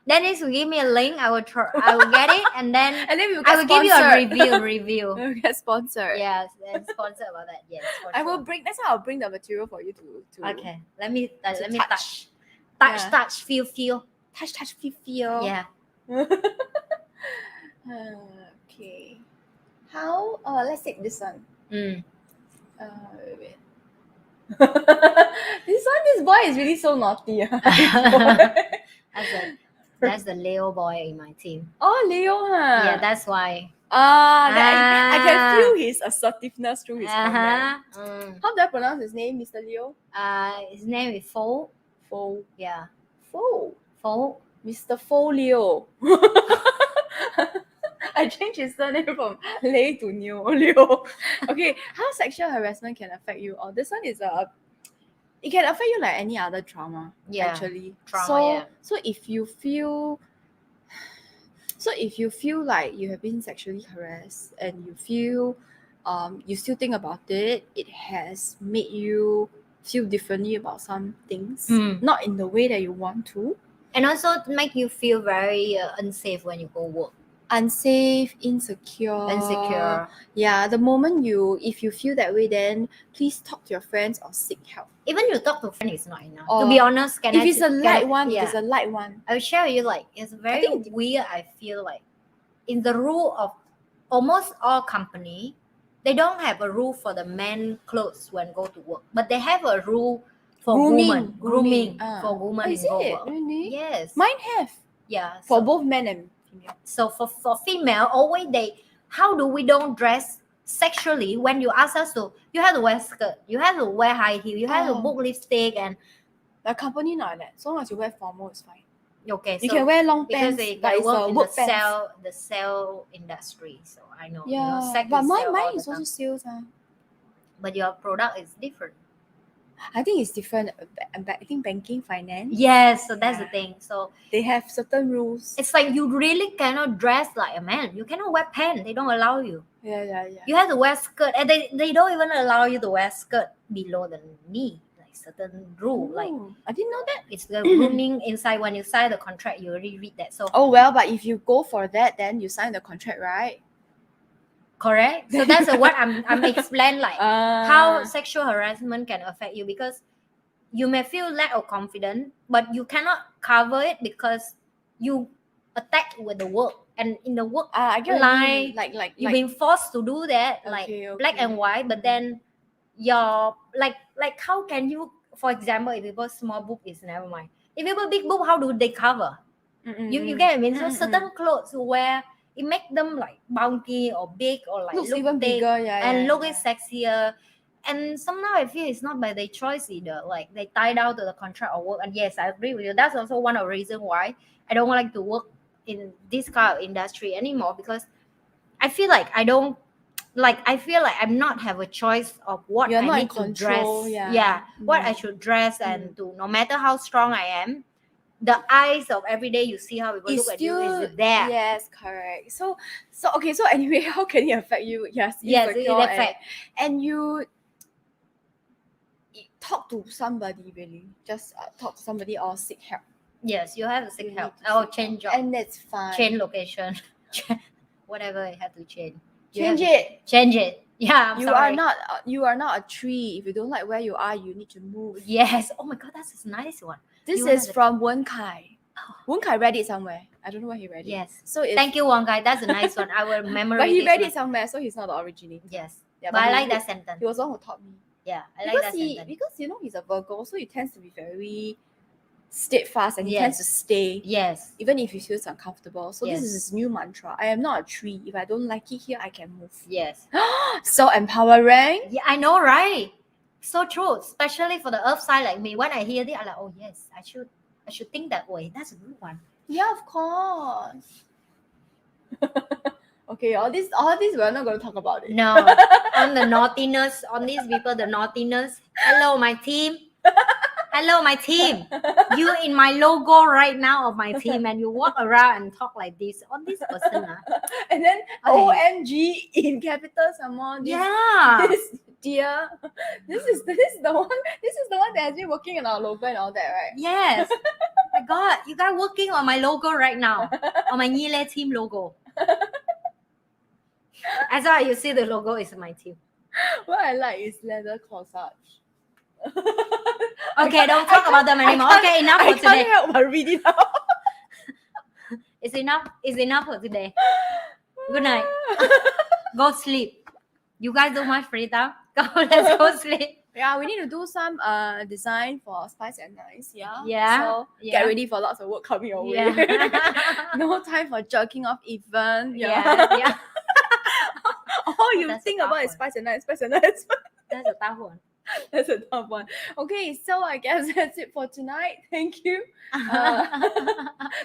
S2: Denise will give me a link. I will get it, and then
S1: we will
S2: I will give you a review.
S1: We'll get sponsored.
S2: Yes, and sponsor about that. Yes, for
S1: I
S2: sure.
S1: will bring. That's how I'll bring the material for you to.
S2: Okay. Let me touch, feel.
S1: Touch, feel.
S2: Yeah.
S1: Okay. How? Let's take this one. Wait. This boy is really so naughty.
S2: That's the Leo boy in my team.
S1: Oh, Leo, huh?
S2: Yeah, that's why.
S1: I can feel his assertiveness through his comment. How do I pronounce his name, Mr. Leo?
S2: His name is Fo.
S1: Fo.
S2: Yeah.
S1: Fo. Mr. Fo Leo. I changed his surname from Lei to Leo. Okay, how sexual harassment can affect you? Oh, this one is it can affect you like any other trauma.
S2: Yeah,
S1: actually.
S2: trauma.
S1: So if you feel like you have been sexually harassed and you feel you still think about it, it has made you feel differently about some things, not in the way that you want to,
S2: and also to make you feel very unsafe when you go work.
S1: Unsafe, insecure. Yeah, the moment if you feel that way, then please talk to your friends or seek help.
S2: Even you talk to a friend is not enough. To be honest,
S1: if it's a light one,
S2: I will share with you, like, it's very weird. I feel like in the rule of almost all company, they don't have a rule for the men clothes when go to work, but they have a rule for grooming for women.
S1: Is it really?
S2: Yes,
S1: mine have.
S2: Yeah,
S1: for both men and female.
S2: So for female, always how do we don't dress sexually when you ask us to? You have to wear skirt, you have to wear high heel, you have to book lipstick, and
S1: the company not like that. So long as you wear formal, it's fine.
S2: Okay,
S1: you can wear long
S2: because
S1: pants.
S2: They work in the sale industry, so I know.
S1: Yeah, but mine is also sales.
S2: But your product is different.
S1: I think it's different. I think banking, finance.
S2: Yes, so that's the thing. So
S1: they have certain rules.
S2: It's like you really cannot dress like a man. You cannot wear pants. They don't allow you.
S1: Yeah.
S2: You have to wear skirt, and they don't even allow you to wear skirt below the knee. Like certain rule. Like
S1: I didn't know that.
S2: It's the grooming inside. When you sign the contract, you already read that. So
S1: but if you go for that, then you sign the contract, right?
S2: Correct. So that's what I'm explaining, like how sexual harassment can affect you, because you may feel lack of confidence, but you cannot cover it because you attack with the work, and in the work line, like you've been forced to do that, black and white. But then your like how can you, for example, if you put small boob, is never mind. If you put big boob, how do they cover? You get what I mean? So certain clothes where it make them like bulky or big or like
S1: looks
S2: look
S1: even
S2: big,
S1: bigger,
S2: look sexier. And somehow I feel it's not by their choice either. Like they tie down to the contract or work. And yes, I agree with you. That's also one of the reasons why I don't like to work in this kind of industry anymore, because I feel like I feel like I'm not have a choice of what I need to dress. What I should dress and do. No matter how strong I am, the eyes of every day you see how people look at you is there.
S1: Yes, correct. So anyway, how can it affect you? Yes,
S2: it affects.
S1: And you talk to somebody, really. Just talk to somebody or seek help.
S2: Yes, you have to seek help. Or change job.
S1: And that's fine.
S2: Change location. Whatever you have to change.
S1: Change it.
S2: Yeah,
S1: you are not a tree. If you don't like where you are, you need to move.
S2: Yes. Oh my god, that's a nice one.
S1: This is from Wen Kai. Wen Kai read it somewhere. I don't know where he read it.
S2: Yes. So thank you, Wen Kai. That's a nice one. I will memorize.
S1: But he read it somewhere, so he's not the originator.
S2: Yes. Yeah, but I like that sentence.
S1: He was the one who taught me.
S2: Yeah, I like that sentence.
S1: Because he's a Virgo, so he tends to be very steadfast and he tends to stay
S2: Yes.
S1: even if he feels uncomfortable. So
S2: Yes.
S1: this is his new mantra. I am not a tree. If I don't like it here, I can move.
S2: Yes.
S1: So empowering.
S2: Yeah, I know, right? So true, especially for the earth sign like me. When I hear this, I'm like, oh yes, I should think that way. That's a good one.
S1: Yeah, of course. Okay, all this we're not going to talk about it.
S2: No, on the naughtiness, on these people, the naughtiness. Hello, my team. Hello, my team. You in my logo right now of my team, and you walk around and talk like this on this person.
S1: And then
S2: Okay.
S1: OMG in capital some more.
S2: Yeah.
S1: This dear. This is the one that has been working on our logo and all that, right?
S2: Yes. My God, you guys working on my logo right now, on my Nile team logo. As well, you see the logo is my team.
S1: What I like is leather corsage.
S2: Okay, don't talk about them anymore. Okay, enough for
S1: I
S2: today.
S1: can't help but read it out.
S2: It's enough. It's enough for today. Good night. Go sleep. You guys don't much free time. Go, let's go sleep.
S1: Yeah, we need to do some design for Spice and Nice. Yeah.
S2: Yeah,
S1: So
S2: yeah.
S1: get ready for lots of work coming your way.
S2: Yeah.
S1: No time for jerking off even.
S2: Yeah.
S1: All you
S2: That's a
S1: think
S2: tough
S1: about is
S2: one.
S1: Spice and Nice, Spice and Nice.
S2: That's a tough one.
S1: That's a tough one. Okay, so I guess that's it for tonight. Thank you.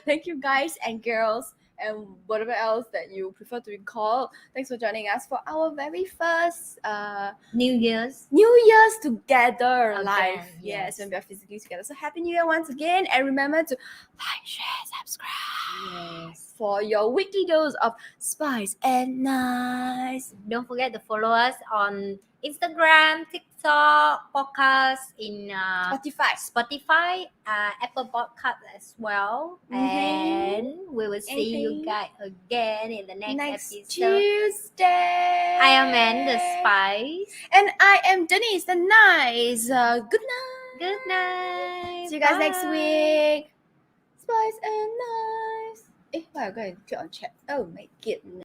S1: Thank you guys and girls and whatever else that you prefer to be called. Thanks for joining us for our very first
S2: New Year's.
S1: New Year's together
S2: Again,
S1: live. Yes,
S2: yes.
S1: when we are physically together. So Happy New Year once again, and remember to like, share, subscribe
S2: Yes.
S1: for your weekly dose of Spice and Nice.
S2: Don't forget to follow us on Instagram, TikTok, podcast in Spotify, Apple Podcast as well. And we will see you guys again in the next episode.
S1: Tuesday.
S2: I am Anne, the Spice.
S1: And I am Denise, the Nice. Good night.
S2: Good night.
S1: See you guys next
S2: Bye.
S1: week. Spice and Nice. Why I go and click on chat? Oh my goodness.